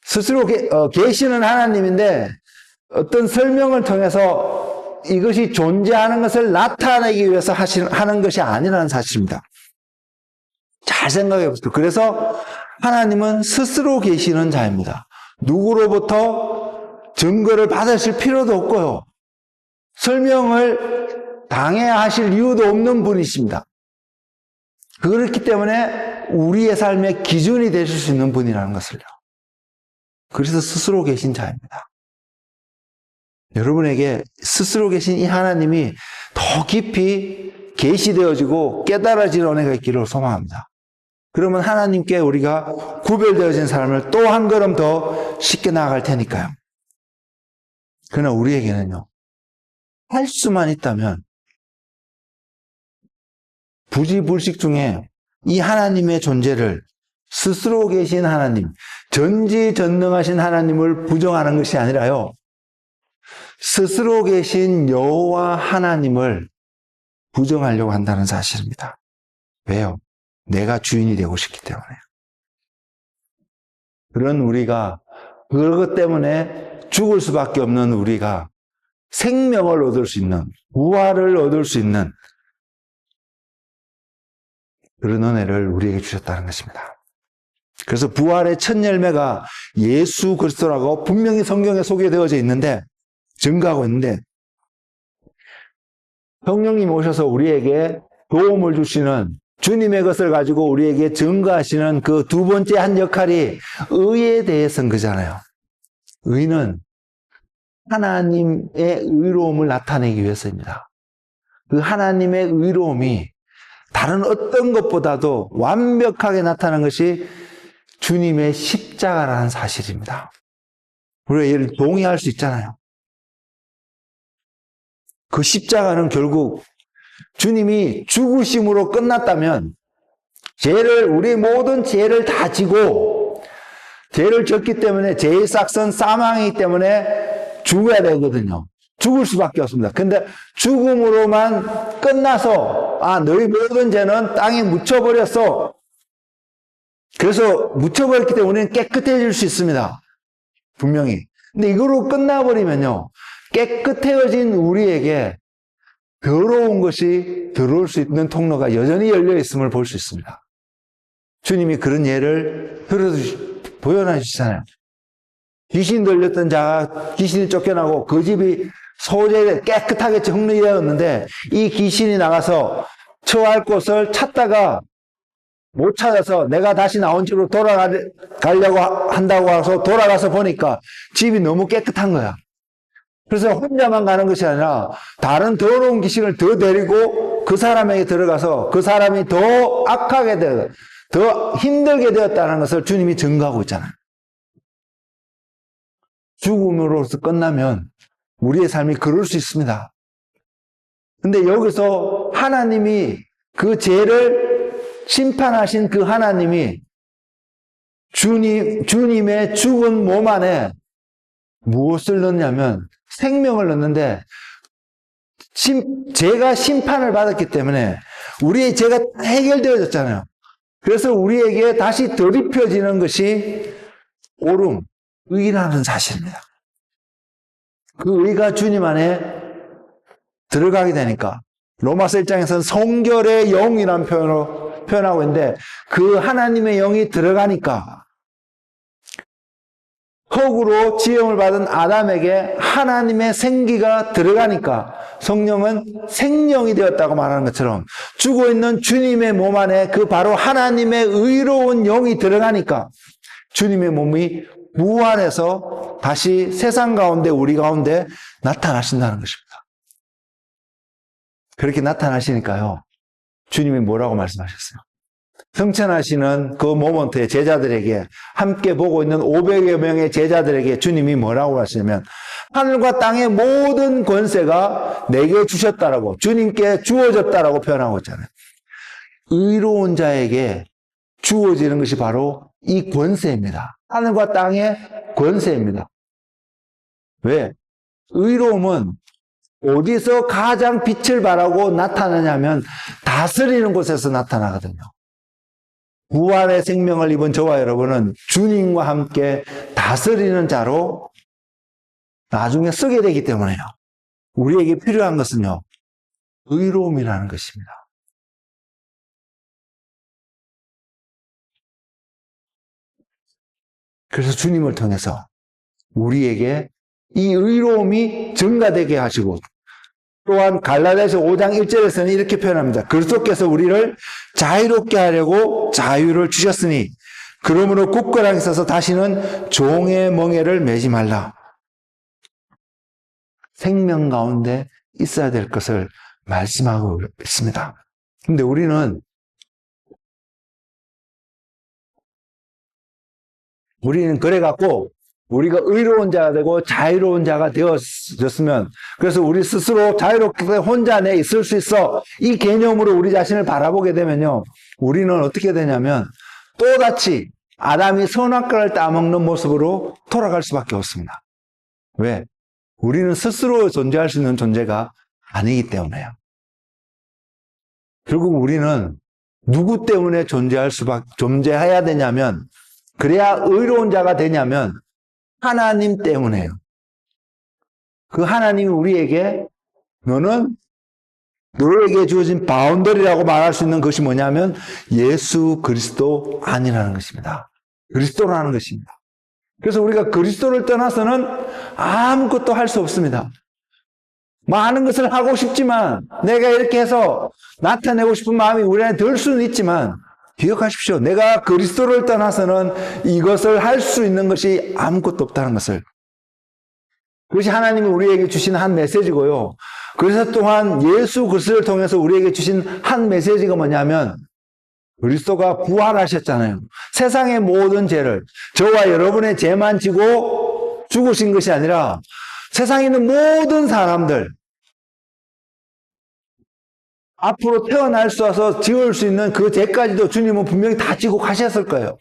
스스로 계시는 하나님인데 어떤 설명을 통해서 이것이 존재하는 것을 나타내기 위해서 하는 것이 아니라는 사실입니다. 잘 생각해 보세요. 그래서 하나님은 스스로 계시는 자입니다. 누구로부터 증거를 받으실 필요도 없고요. 설명을 당해야 하실 이유도 없는 분이십니다. 그렇기 때문에 우리의 삶의 기준이 되실 수 있는 분이라는 것을요. 그래서 스스로 계신 자입니다. 여러분에게 스스로 계신 이 하나님이 더 깊이 계시되어지고 깨달아지는 은혜가 있기를 소망합니다. 그러면 하나님께 우리가 구별되어진 삶을 또 한 걸음 더 쉽게 나아갈 테니까요. 그러나 우리에게는요, 할 수만 있다면 부지불식 중에 이 하나님의 존재를, 스스로 계신 하나님, 전지전능하신 하나님을 부정하는 것이 아니라요, 스스로 계신 여호와 하나님을 부정하려고 한다는 사실입니다. 왜요? 내가 주인이 되고 싶기 때문에. 그런 우리가, 그것 때문에 죽을 수밖에 없는 우리가 생명을 얻을 수 있는, 부활을 얻을 수 있는 그런 은혜를 우리에게 주셨다는 것입니다. 그래서 부활의 첫 열매가 예수 그리스도라고 분명히 성경에 소개되어져 있는데, 증거하고 있는데, 성령님이 오셔서 우리에게 도움을 주시는, 주님의 것을 가지고 우리에게 증거하시는 그 두 번째 한 역할이 의에 대해서인 거잖아요. 의는 하나님의 의로움을 나타내기 위해서입니다. 그 하나님의 의로움이 다른 어떤 것보다도 완벽하게 나타난 것이 주님의 십자가라는 사실입니다. 우리가 이를 동의할 수 있잖아요. 그 십자가는 결국 주님이 죽으심으로 끝났다면 우리 모든 죄를 다 지고, 죄를 졌기 때문에 죄의 싹선 사망이기 때문에 죽어야 되거든요. 죽을 수밖에 없습니다. 근데 죽음으로만 끝나서 너희 모든 죄는 땅에 묻혀버렸어. 그래서 묻혀버렸기 때문에 우리는 깨끗해질 수 있습니다. 분명히. 근데 이거로 끝나버리면요, 깨끗해진 우리에게 더러운 것이 들어올 수 있는 통로가 여전히 열려 있음을 볼 수 있습니다. 주님이 그런 예를 보여놔 주시잖아요. 귀신 들렸던 자가 귀신이 쫓겨나고 그 집이 소재에 깨끗하게 정리되었는데 이 귀신이 나가서 처할 곳을 찾다가 못 찾아서 내가 다시 나온 집으로 돌아가려고 한다고 해서 돌아가서 보니까 집이 너무 깨끗한 거야. 그래서 혼자만 가는 것이 아니라 다른 더러운 귀신을 더 데리고 그 사람에게 들어가서 그 사람이 더 악하게 되어 더 힘들게 되었다는 것을 주님이 증거하고 있잖아요. 죽음으로서 끝나면 우리의 삶이 그럴 수 있습니다. 근데 여기서 하나님이 그 죄를 심판하신 그 하나님이 주님의 죽은 몸 안에 무엇을 넣냐면 생명을 넣는데, 죄가 심판을 받았기 때문에 우리의 죄가 해결되어졌잖아요. 그래서 우리에게 다시 덜 입혀지는 것이 옳음, 의라는 사실입니다. 그 의가 주님 안에 들어가게 되니까 로마서 1장에서는 성결의 영이라는 표현으로 표현하고 있는데 그 하나님의 영이 들어가니까 흙으로 지음을 받은 아담에게 하나님의 생기가 들어가니까 성령은 생명이 되었다고 말하는 것처럼 죽어 있는 주님의 몸 안에 그 바로 하나님의 의로운 영이 들어가니까 주님의 몸이 부활해서 다시 세상 가운데 우리 가운데 나타나신다는 것입니다. 그렇게 나타나시니까요. 주님이 뭐라고 말씀하셨어요? 승천하시는 그 모먼트의 제자들에게 함께 보고 있는 500여 명의 제자들에게 주님이 뭐라고 하시냐면 하늘과 땅의 모든 권세가 내게 주셨다라고 주님께 주어졌다라고 표현하고 있잖아요. 의로운 자에게 주어지는 것이 바로 이 권세입니다. 하늘과 땅의 권세입니다. 왜? 의로움은 어디서 가장 빛을 발하고 나타나냐면 다스리는 곳에서 나타나거든요. 부활의 생명을 입은 저와 여러분은 주님과 함께 다스리는 자로 나중에 쓰게 되기 때문에요. 우리에게 필요한 것은요, 의로움이라는 것입니다. 그래서 주님을 통해서 우리에게 이 의로움이 증가되게 하시고 또한 갈라디아서 5장 1절에서는 이렇게 표현합니다. 그리스도께서 우리를 자유롭게 하려고 자유를 주셨으니 그러므로 굳건하게 서서 다시는 종의 멍에를 매지 말라. 생명 가운데 있어야 될 것을 말씀하고 있습니다. 근데 우리는 그래갖고 우리가 의로운 자가 되고 자유로운 자가 되어졌으면 그래서 우리 스스로 자유롭게 혼자 내 있을 수 있어 이 개념으로 우리 자신을 바라보게 되면요 우리는 어떻게 되냐면 또다시 아담이 선악과를 따먹는 모습으로 돌아갈 수밖에 없습니다. 왜? 우리는 스스로 존재할 수 있는 존재가 아니기 때문에요. 결국 우리는 누구 때문에 존재해야 되냐면 그래야 의로운 자가 되냐면 하나님 때문에요. 그 하나님이 우리에게 너에게 주어진 바운더리라고 말할 수 있는 것이 뭐냐면 예수 그리스도 아니라는 것입니다. 그리스도라는 것입니다. 그래서 우리가 그리스도를 떠나서는 아무것도 할 수 없습니다. 많은 것을 하고 싶지만 내가 이렇게 해서 나타내고 싶은 마음이 우리 안에 들 수는 있지만 기억하십시오. 내가 그리스도를 떠나서는 이것을 할 수 있는 것이 아무것도 없다는 것을. 그것이 하나님이 우리에게 주신 한 메시지고요. 그래서 또한 예수 그리스도를 통해서 우리에게 주신 한 메시지가 뭐냐면 그리스도가 부활하셨잖아요. 세상의 모든 죄를 저와 여러분의 죄만 지고 죽으신 것이 아니라 세상에 있는 모든 사람들 앞으로 태어날 수 와서 지을 수 있는 그 죄까지도 주님은 분명히 다 지고 가셨을 거예요.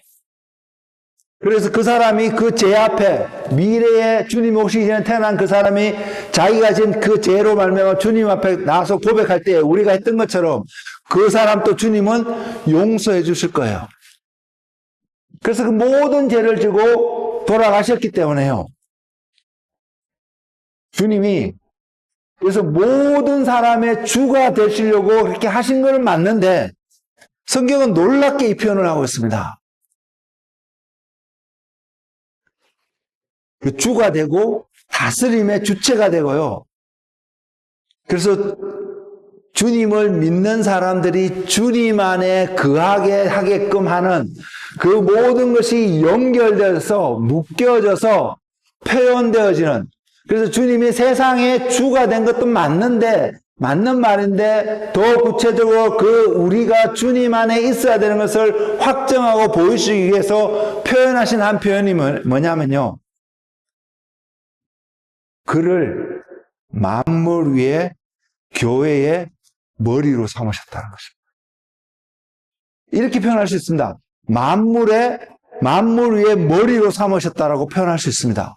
그래서 그 사람이 그 죄 앞에 미래에 주님 오시기 전에 태어난 그 사람이 자기가 지은 그 죄로 말미암아 주님 앞에 나와서 고백할 때 우리가 했던 것처럼 그 사람도 주님은 용서해 주실 거예요. 그래서 그 모든 죄를 지고 돌아가셨기 때문에요. 주님이 그래서 모든 사람의 주가 되시려고 그렇게 하신 것은 맞는데 성경은 놀랍게 이 표현을 하고 있습니다. 그 주가 되고 다스림의 주체가 되고요. 그래서 주님을 믿는 사람들이 주님 안에 거하게 하게끔 하는 그 모든 것이 연결되어서 묶여져서 표현되어지는 그래서 주님이 세상의 주가 된 것도 맞는데 맞는 말인데 더 구체적으로 그 우리가 주님 안에 있어야 되는 것을 확정하고 보여주기 위해서 표현하신 한 표현이 뭐냐면요. 그를 만물 위에 교회의 머리로 삼으셨다는 것입니다. 이렇게 표현할 수 있습니다. 만물 위에 머리로 삼으셨다라고 표현할 수 있습니다.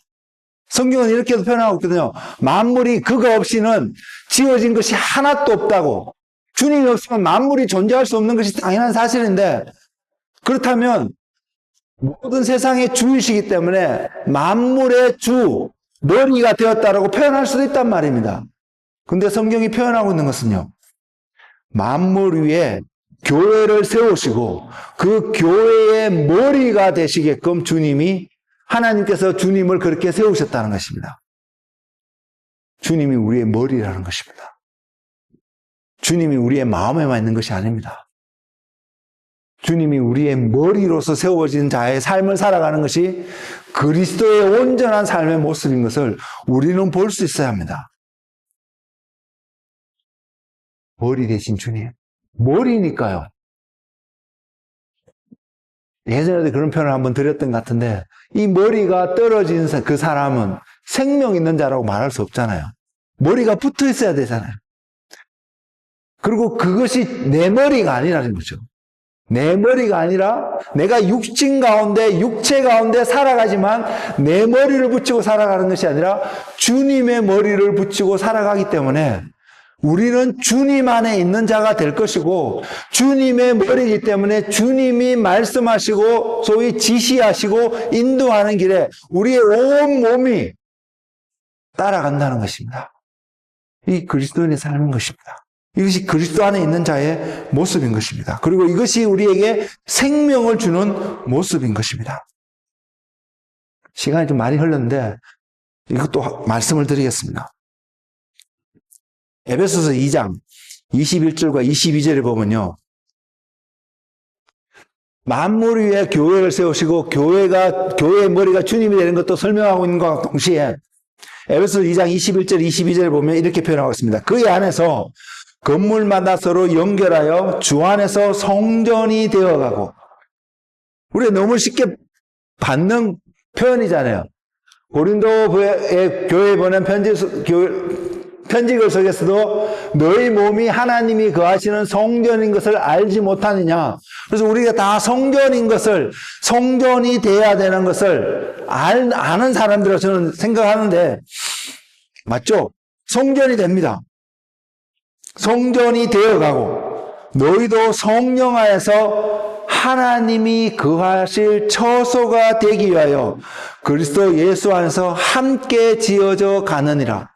성경은 이렇게도 표현하고 있거든요. 만물이 그가 없이는 지어진 것이 하나도 없다고. 주님이 없으면 만물이 존재할 수 없는 것이 당연한 사실인데 그렇다면 모든 세상의 주이시기 때문에 만물의 주, 머리가 되었다라고 표현할 수도 있단 말입니다. 근데 성경이 표현하고 있는 것은요, 만물 위에 교회를 세우시고 그 교회의 머리가 되시게끔 하나님께서 주님을 그렇게 세우셨다는 것입니다. 주님이 우리의 머리라는 것입니다. 주님이 우리의 마음에만 있는 것이 아닙니다. 주님이 우리의 머리로서 세워진 자의 삶을 살아가는 것이 그리스도의 온전한 삶의 모습인 것을 우리는 볼 수 있어야 합니다. 머리 대신 주님. 머리니까요. 예전에도 그런 표현을 한번 드렸던 것 같은데, 이 머리가 떨어진 그 사람은 생명 있는 자라고 말할 수 없잖아요. 머리가 붙어 있어야 되잖아요. 그리고 그것이 내 머리가 아니라는 거죠. 내 머리가 아니라 내가 육체 가운데 살아가지만 내 머리를 붙이고 살아가는 것이 아니라 주님의 머리를 붙이고 살아가기 때문에 우리는 주님 안에 있는 자가 될 것이고, 주님의 머리이기 때문에 주님이 말씀하시고 소위 지시하시고 인도하는 길에 우리의 온 몸이 따라간다는 것입니다. 이 그리스도인의 삶인 것입니다. 이것이 그리스도 안에 있는 자의 모습인 것입니다. 그리고 이것이 우리에게 생명을 주는 모습인 것입니다. 시간이 좀 많이 흘렀는데 이것도 말씀을 드리겠습니다. 에베소서 2장 21절과 22절에 보면요, 만물 위에 교회를 세우시고 교회의 머리가 주님이 되는 것도 설명하고 있는 것과 동시에 에베소서 2장 21절 22절에 보면 이렇게 표현하고 있습니다. 그의 안에서 건물마다 서로 연결하여 주 안에서 성전이 되어가고, 우리가 너무 쉽게 받는 표현이잖아요. 고린도의 교회에 보낸 편지글 속에서도 너희 몸이 하나님이 거하시는 성전인 것을 알지 못하느냐. 그래서 우리가 다 성전인 것을, 성전이 돼야 되는 것을 아는 사람들로 저는 생각하는데, 맞죠? 성전이 됩니다. 성전이 되어가고 너희도 성령 안에서 하나님이 거하실 처소가 되기 위하여 그리스도 예수 안에서 함께 지어져 가느니라.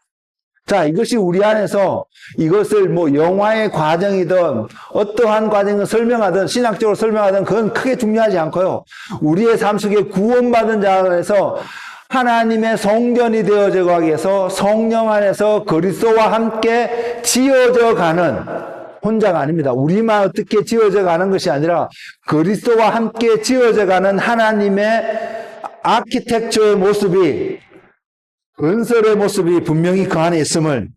자, 이것이 우리 안에서 이것을 영화의 과정이든 어떠한 과정을 설명하든 신학적으로 설명하든 그건 크게 중요하지 않고요. 우리의 삶 속에 구원받은 자 안에서 하나님의 성전이 되어져 가기 위해서 성령 안에서 그리스도와 함께 지어져 가는, 혼자가 아닙니다. 우리만 어떻게 지어져 가는 것이 아니라 그리스도와 함께 지어져 가는 하나님의 아키텍처의 모습이, 건설의 모습이 분명히 그 안에 있음을,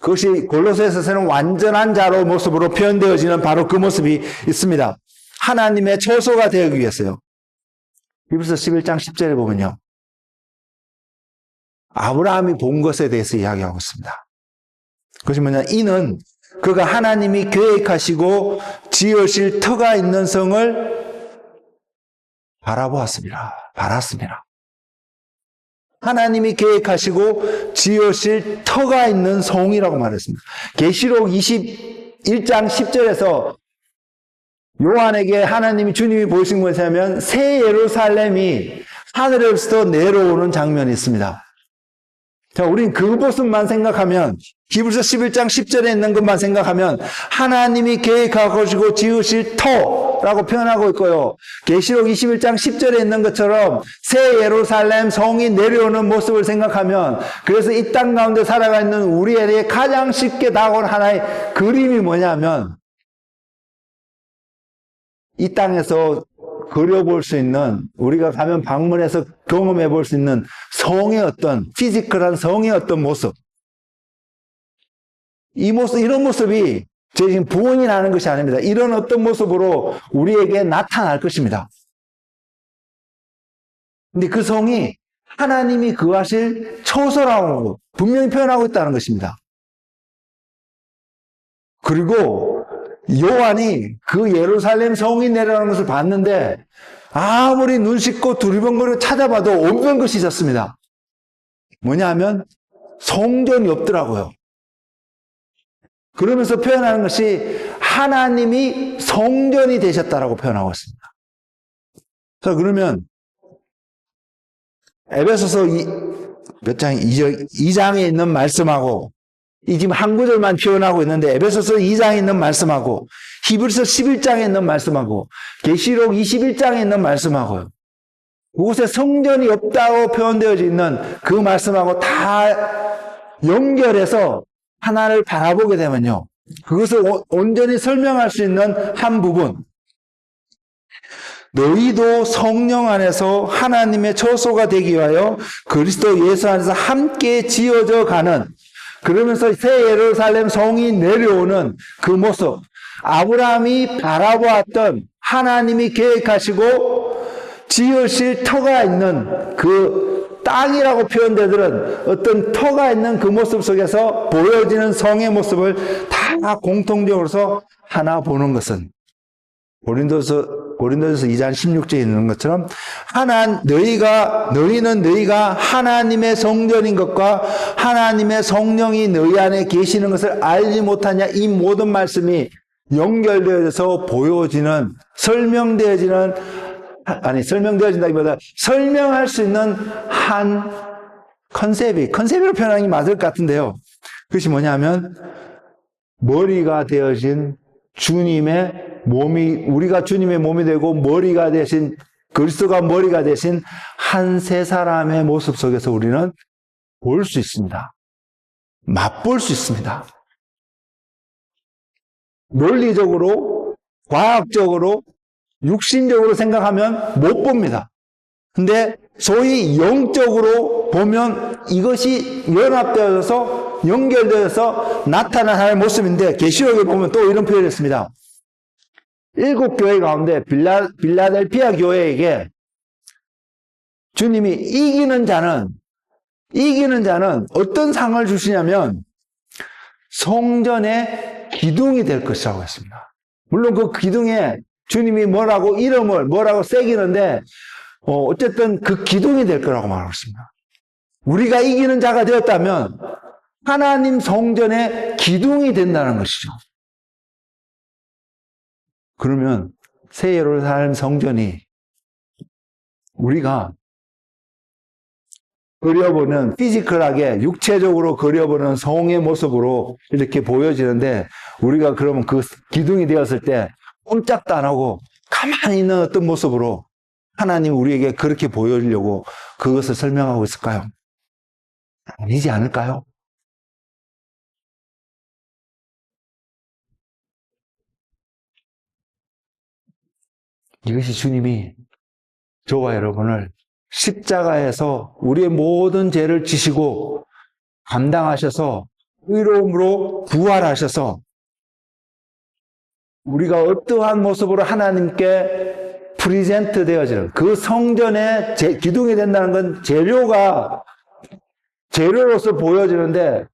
그것이 골로새서에서는 완전한 자로 모습으로 표현되어지는 바로 그 모습이 있습니다. 하나님의 처소가 되기 위해서요. 히브리서 11장 10절에 보면요, 아브라함이 본 것에 대해서 이야기하고 있습니다. 그것이 뭐냐, 이는 그가 하나님이 계획하시고 지으실 터가 있는 성을 바라보았습니다. 하나님이 계획하시고 지으실 터가 있는 성이라고 말했습니다. 계시록 21장 10절에서 요한에게 하나님이, 주님이 보이신 것이 하면 새 예루살렘이 하늘에서 내려오는 장면이 있습니다. 자, 우린 그 모습만 생각하면, 히브리서 11장 10절에 있는 것만 생각하면 하나님이 계획하시고 지으실 터라고 표현하고 있고요. 계시록 21장 10절에 있는 것처럼 새 예루살렘 성이 내려오는 모습을 생각하면, 그래서 이 땅 가운데 살아가 있는 우리에게 가장 쉽게 다가온 하나의 그림이 뭐냐면, 이 땅에서 그려볼 수 있는, 우리가 가면 방문해서 경험해 볼 수 있는 성의 어떤 피지컬한 성의 어떤 모습, 이런 모습이 지금 부흥이 나는 것이 아닙니다. 이런 어떤 모습으로 우리에게 나타날 것입니다. 근데 그 성이 하나님이 거하실 처소라고 분명히 표현하고 있다는 것입니다. 그리고 요한이 그 예루살렘 성이 내려오는 것을 봤는데 아무리 눈 씻고 두리번거리고 찾아봐도 없는 것이 있었습니다. 뭐냐 하면 성전이 없더라고요. 그러면서 표현하는 것이 하나님이 성전이 되셨다라고 표현하고 있습니다. 자, 그러면 에베소서 몇 장, 2장에 있는 말씀하고, 이 지금 한 구절만 표현하고 있는데, 에베소서 2장에 있는 말씀하고, 히브리서 11장에 있는 말씀하고, 계시록 21장에 있는 말씀하고요. 그곳에 성전이 없다고 표현되어 있는 그 말씀하고 다 연결해서 하나를 바라보게 되면요. 그것을 온전히 설명할 수 있는 한 부분. 너희도 성령 안에서 하나님의 처소가 되기 위하여 그리스도 예수 안에서 함께 지어져 가는, 그러면서 새 예루살렘 성이 내려오는 그 모습, 아브라함이 바라보았던 하나님이 계획하시고 지으실 터가 있는 그 땅이라고 표현되들은 어떤 터가 있는 그 모습 속에서 보여지는 성의 모습을 다 공통적으로서 하나 보는 것은 고린도서 2장 16절에 있는 것처럼 너희는 너희가 하나님의 성전인 것과 하나님의 성령이 너희 안에 계시는 것을 알지 못하냐, 이 모든 말씀이 연결되어서 보여지는, 설명되어진다기보다 설명할 수 있는 한 컨셉으로 표현하는 게 맞을 것 같은데요. 그것이 뭐냐면 머리가 되어진 주님의 몸이, 우리가 주님의 몸이 되고 머리가 되신, 그리스도가 머리가 되신 한 세 사람의 모습 속에서 우리는 볼 수 있습니다. 맛볼 수 있습니다. 논리적으로, 과학적으로, 육신적으로 생각하면 못 봅니다. 근데 소위 영적으로 보면 이것이 연합되어서 연결되어서 나타난 하나의 모습인데, 계시록에 보면 또 이런 표현이 있습니다. 7교회 가운데 빌라델피아 교회에게 주님이 이기는 자는 어떤 상을 주시냐면 성전의 기둥이 될 것이라고 했습니다. 물론 그 기둥에 주님이 뭐라고 새기는데 어쨌든 그 기둥이 될 거라고 말하고 있습니다. 우리가 이기는 자가 되었다면 하나님 성전의 기둥이 된다는 것이죠. 그러면 새 예루살렘 성전이 우리가 그려보는, 피지컬하게 육체적으로 그려보는 성의 모습으로 이렇게 보여지는데, 우리가 그러면 그 기둥이 되었을 때 꼼짝도 안 하고 가만히 있는 어떤 모습으로 하나님 우리에게 그렇게 보여주려고 그것을 설명하고 있을까요? 아니지 않을까요? 이것이 주님이 저와 여러분을 십자가에서 우리의 모든 죄를 지시고 감당하셔서 의로움으로 부활하셔서 우리가 어떠한 모습으로 하나님께 프리젠트 되어지는 그 성전의 기둥이 된다는 건 재료로서 보여지는데,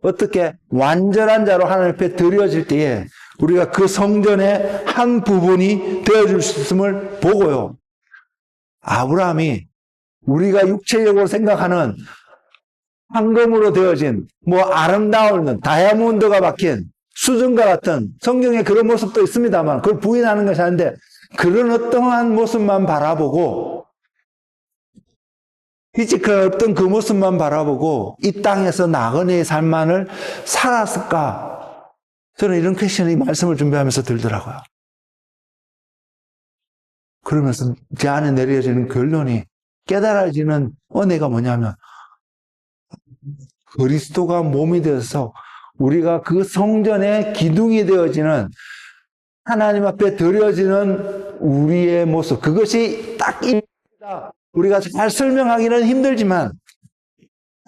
어떻게 완전한 자로 하나님 앞에 드려질 때에 우리가 그 성전의 한 부분이 되어줄 수 있음을 보고요. 아브라함이 우리가 육체적으로 생각하는 황금으로 되어진 아름다운 다이아몬드가 박힌 수정과 같은, 성경에 그런 모습도 있습니다만 그걸 부인하는 것이 아닌데, 그런 어떠한 모습만 바라보고, 피지컬 어떤 그 모습만 바라보고 이 땅에서 나그네의 삶만을 살았을까? 저는 이런 퀘션이 말씀을 준비하면서 들더라고요. 그러면서 제 안에 내려지는 결론이, 깨달아지는 은혜가 뭐냐면, 그리스도가 몸이 되어서 우리가 그 성전의 기둥이 되어지는, 하나님 앞에 드려지는 우리의 모습, 그것이 딱 입니다. 우리가 잘 설명하기는 힘들지만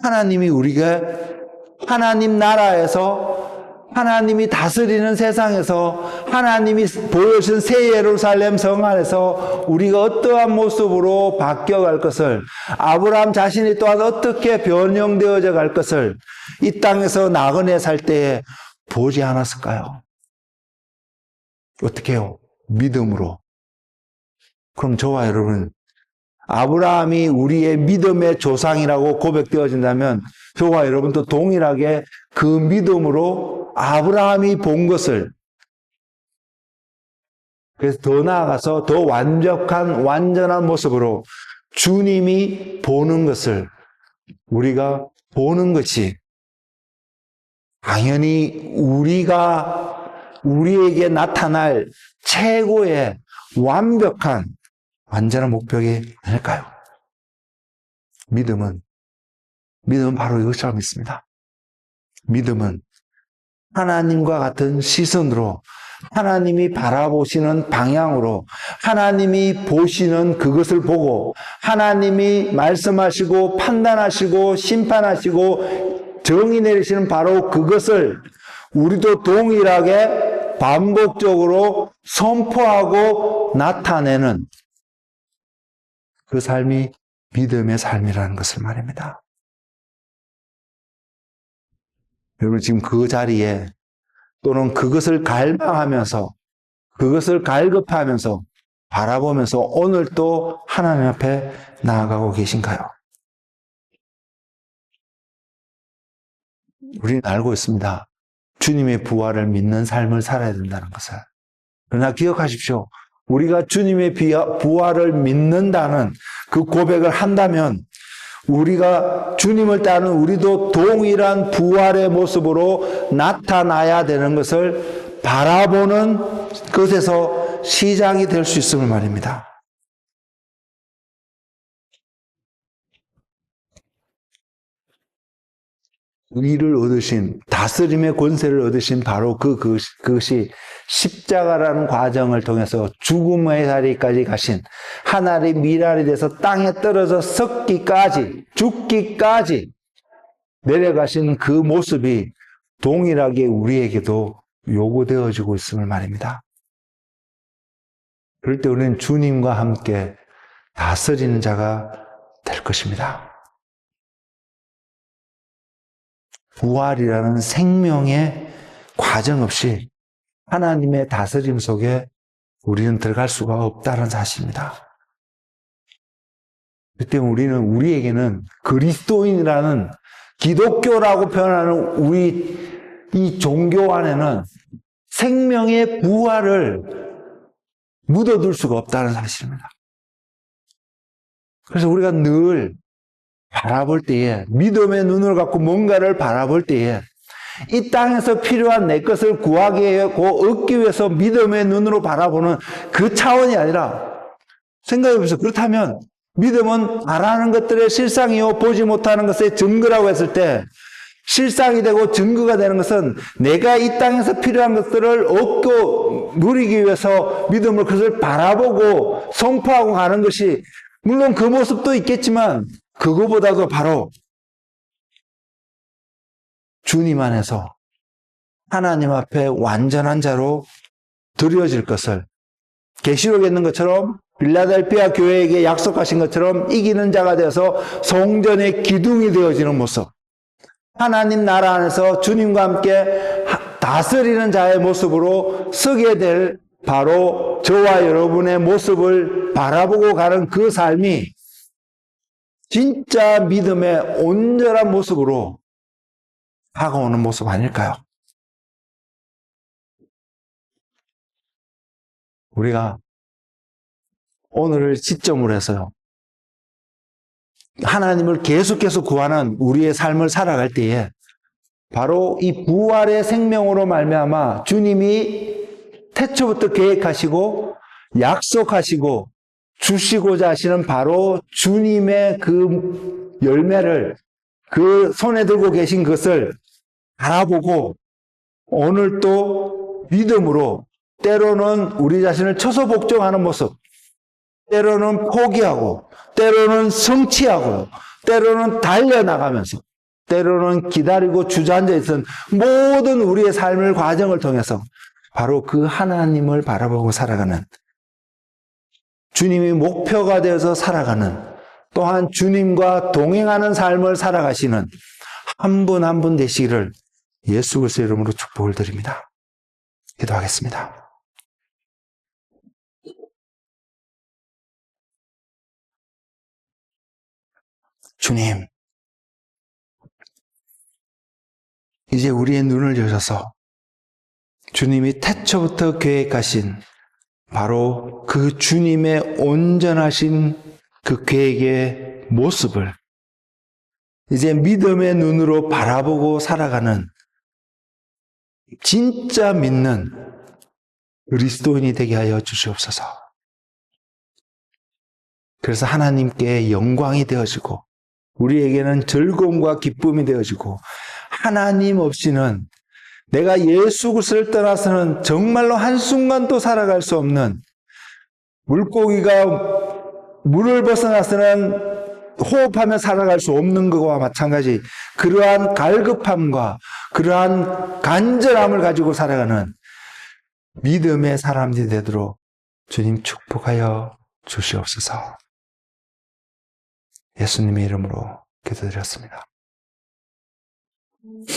하나님이 우리가 하나님 나라에서, 하나님이 다스리는 세상에서, 하나님이 보여주신 새 예루살렘 성 안에서 우리가 어떠한 모습으로 바뀌어갈 것을, 아브라함 자신이 또한 어떻게 변형되어져 갈 것을 이 땅에서 나그네 살 때에 보지 않았을까요? 어떻게 해요? 믿음으로. 그럼 저와 여러분, 아브라함이 우리의 믿음의 조상이라고 고백되어진다면 저와 여러분도 동일하게 그 믿음으로 아브라함이 본 것을, 그래서 더 나아가서 더 완전한 모습으로 주님이 보는 것을 우리가 보는 것이 당연히 우리에게 나타날 최고의 완벽한 완전한 목표가 아닐까요? 믿음은 바로 이것처럼 믿습니다. 믿음은 하나님과 같은 시선으로, 하나님이 바라보시는 방향으로, 하나님이 보시는 그것을 보고, 하나님이 말씀하시고 판단하시고 심판하시고 정의 내리시는 바로 그것을 우리도 동일하게 반복적으로 선포하고 나타내는 그 삶이 믿음의 삶이라는 것을 말입니다. 여러분 지금 그 자리에 또는 그것을 갈망하면서 그것을 갈급하면서 바라보면서 오늘 또 하나님 앞에 나아가고 계신가요? 우리는 알고 있습니다. 주님의 부활을 믿는 삶을 살아야 된다는 것을. 그러나 기억하십시오. 우리가 주님의 부활을 믿는다는 그 고백을 한다면 우리가 주님을 따르는 우리도 동일한 부활의 모습으로 나타나야 되는 것을 바라보는 것에서 시작이 될 수 있음을 말입니다. 의를 얻으신, 다스림의 권세를 얻으신 바로 그것이 십자가라는 과정을 통해서 죽음의 자리까지 가신 하늘의 미랄이 돼서 땅에 떨어져 죽기까지 내려가신 그 모습이 동일하게 우리에게도 요구되어지고 있음을 말입니다. 그럴 때 우리는 주님과 함께 다스리는 자가 될 것입니다. 부활이라는 생명의 과정 없이 하나님의 다스림 속에 우리는 들어갈 수가 없다는 사실입니다. 그때 우리에게는 그리스도인이라는 기독교라고 표현하는 우리 이 종교 안에는 생명의 부활을 묻어둘 수가 없다는 사실입니다. 그래서 우리가 늘 바라볼 때에, 믿음의 눈을 갖고 뭔가를 바라볼 때에 이 땅에서 필요한 내 것을 구하기 하고 얻기 위해서 믿음의 눈으로 바라보는 그 차원이 아니라 생각해보세요. 그렇다면 믿음은 바라는 것들의 실상이요 보지 못하는 것의 증거라고 했을 때 실상이 되고 증거가 되는 것은 내가 이 땅에서 필요한 것들을 얻고 누리기 위해서 믿음을 그것을 바라보고 선포하고 가는 것이 물론 그 모습도 있겠지만 그거보다도 바로 주님 안에서 하나님 앞에 완전한 자로 드려질 것을 계시록에 있는 것처럼 빌라델피아 교회에게 약속하신 것처럼 이기는 자가 되어서 성전의 기둥이 되어지는 모습, 하나님 나라 안에서 주님과 함께 다스리는 자의 모습으로 서게 될 바로 저와 여러분의 모습을 바라보고 가는 그 삶이 진짜 믿음의 온전한 모습으로 다가오는 모습 아닐까요? 우리가 오늘을 시점으로 해서요, 하나님을 계속해서 구하는 우리의 삶을 살아갈 때에 바로 이 부활의 생명으로 말미암아 주님이 태초부터 계획하시고 약속하시고 주시고자 하시는 바로 주님의 그 열매를 그 손에 들고 계신 것을 바라보고 오늘 또 믿음으로 때로는 우리 자신을 쳐서 복종하는 모습, 때로는 포기하고 때로는 성취하고 때로는 달려나가면서 때로는 기다리고 주저앉아 있던 모든 우리의 삶의 과정을 통해서 바로 그 하나님을 바라보고 살아가는, 주님이 목표가 되어서 살아가는, 또한 주님과 동행하는 삶을 살아가시는 한 분 한 분 되시기를 예수 그리스도의 이름으로 축복을 드립니다. 기도하겠습니다. 주님, 이제 우리의 눈을 여셔서 주님이 태초부터 계획하신 바로 그 주님의 온전하신 그 계획의 모습을 이제 믿음의 눈으로 바라보고 살아가는 진짜 믿는 그리스도인이 되게 하여 주시옵소서. 그래서 하나님께 영광이 되어지고 우리에게는 즐거움과 기쁨이 되어지고 하나님 없이는 내가 예수 그리스도를 떠나서는 정말로 한순간도 살아갈 수 없는 물고기가 물을 벗어나서는 호흡하며 살아갈 수 없는 것과 마찬가지 그러한 갈급함과 그러한 간절함을 가지고 살아가는 믿음의 사람들이 되도록 주님 축복하여 주시옵소서. 예수님의 이름으로 기도드렸습니다.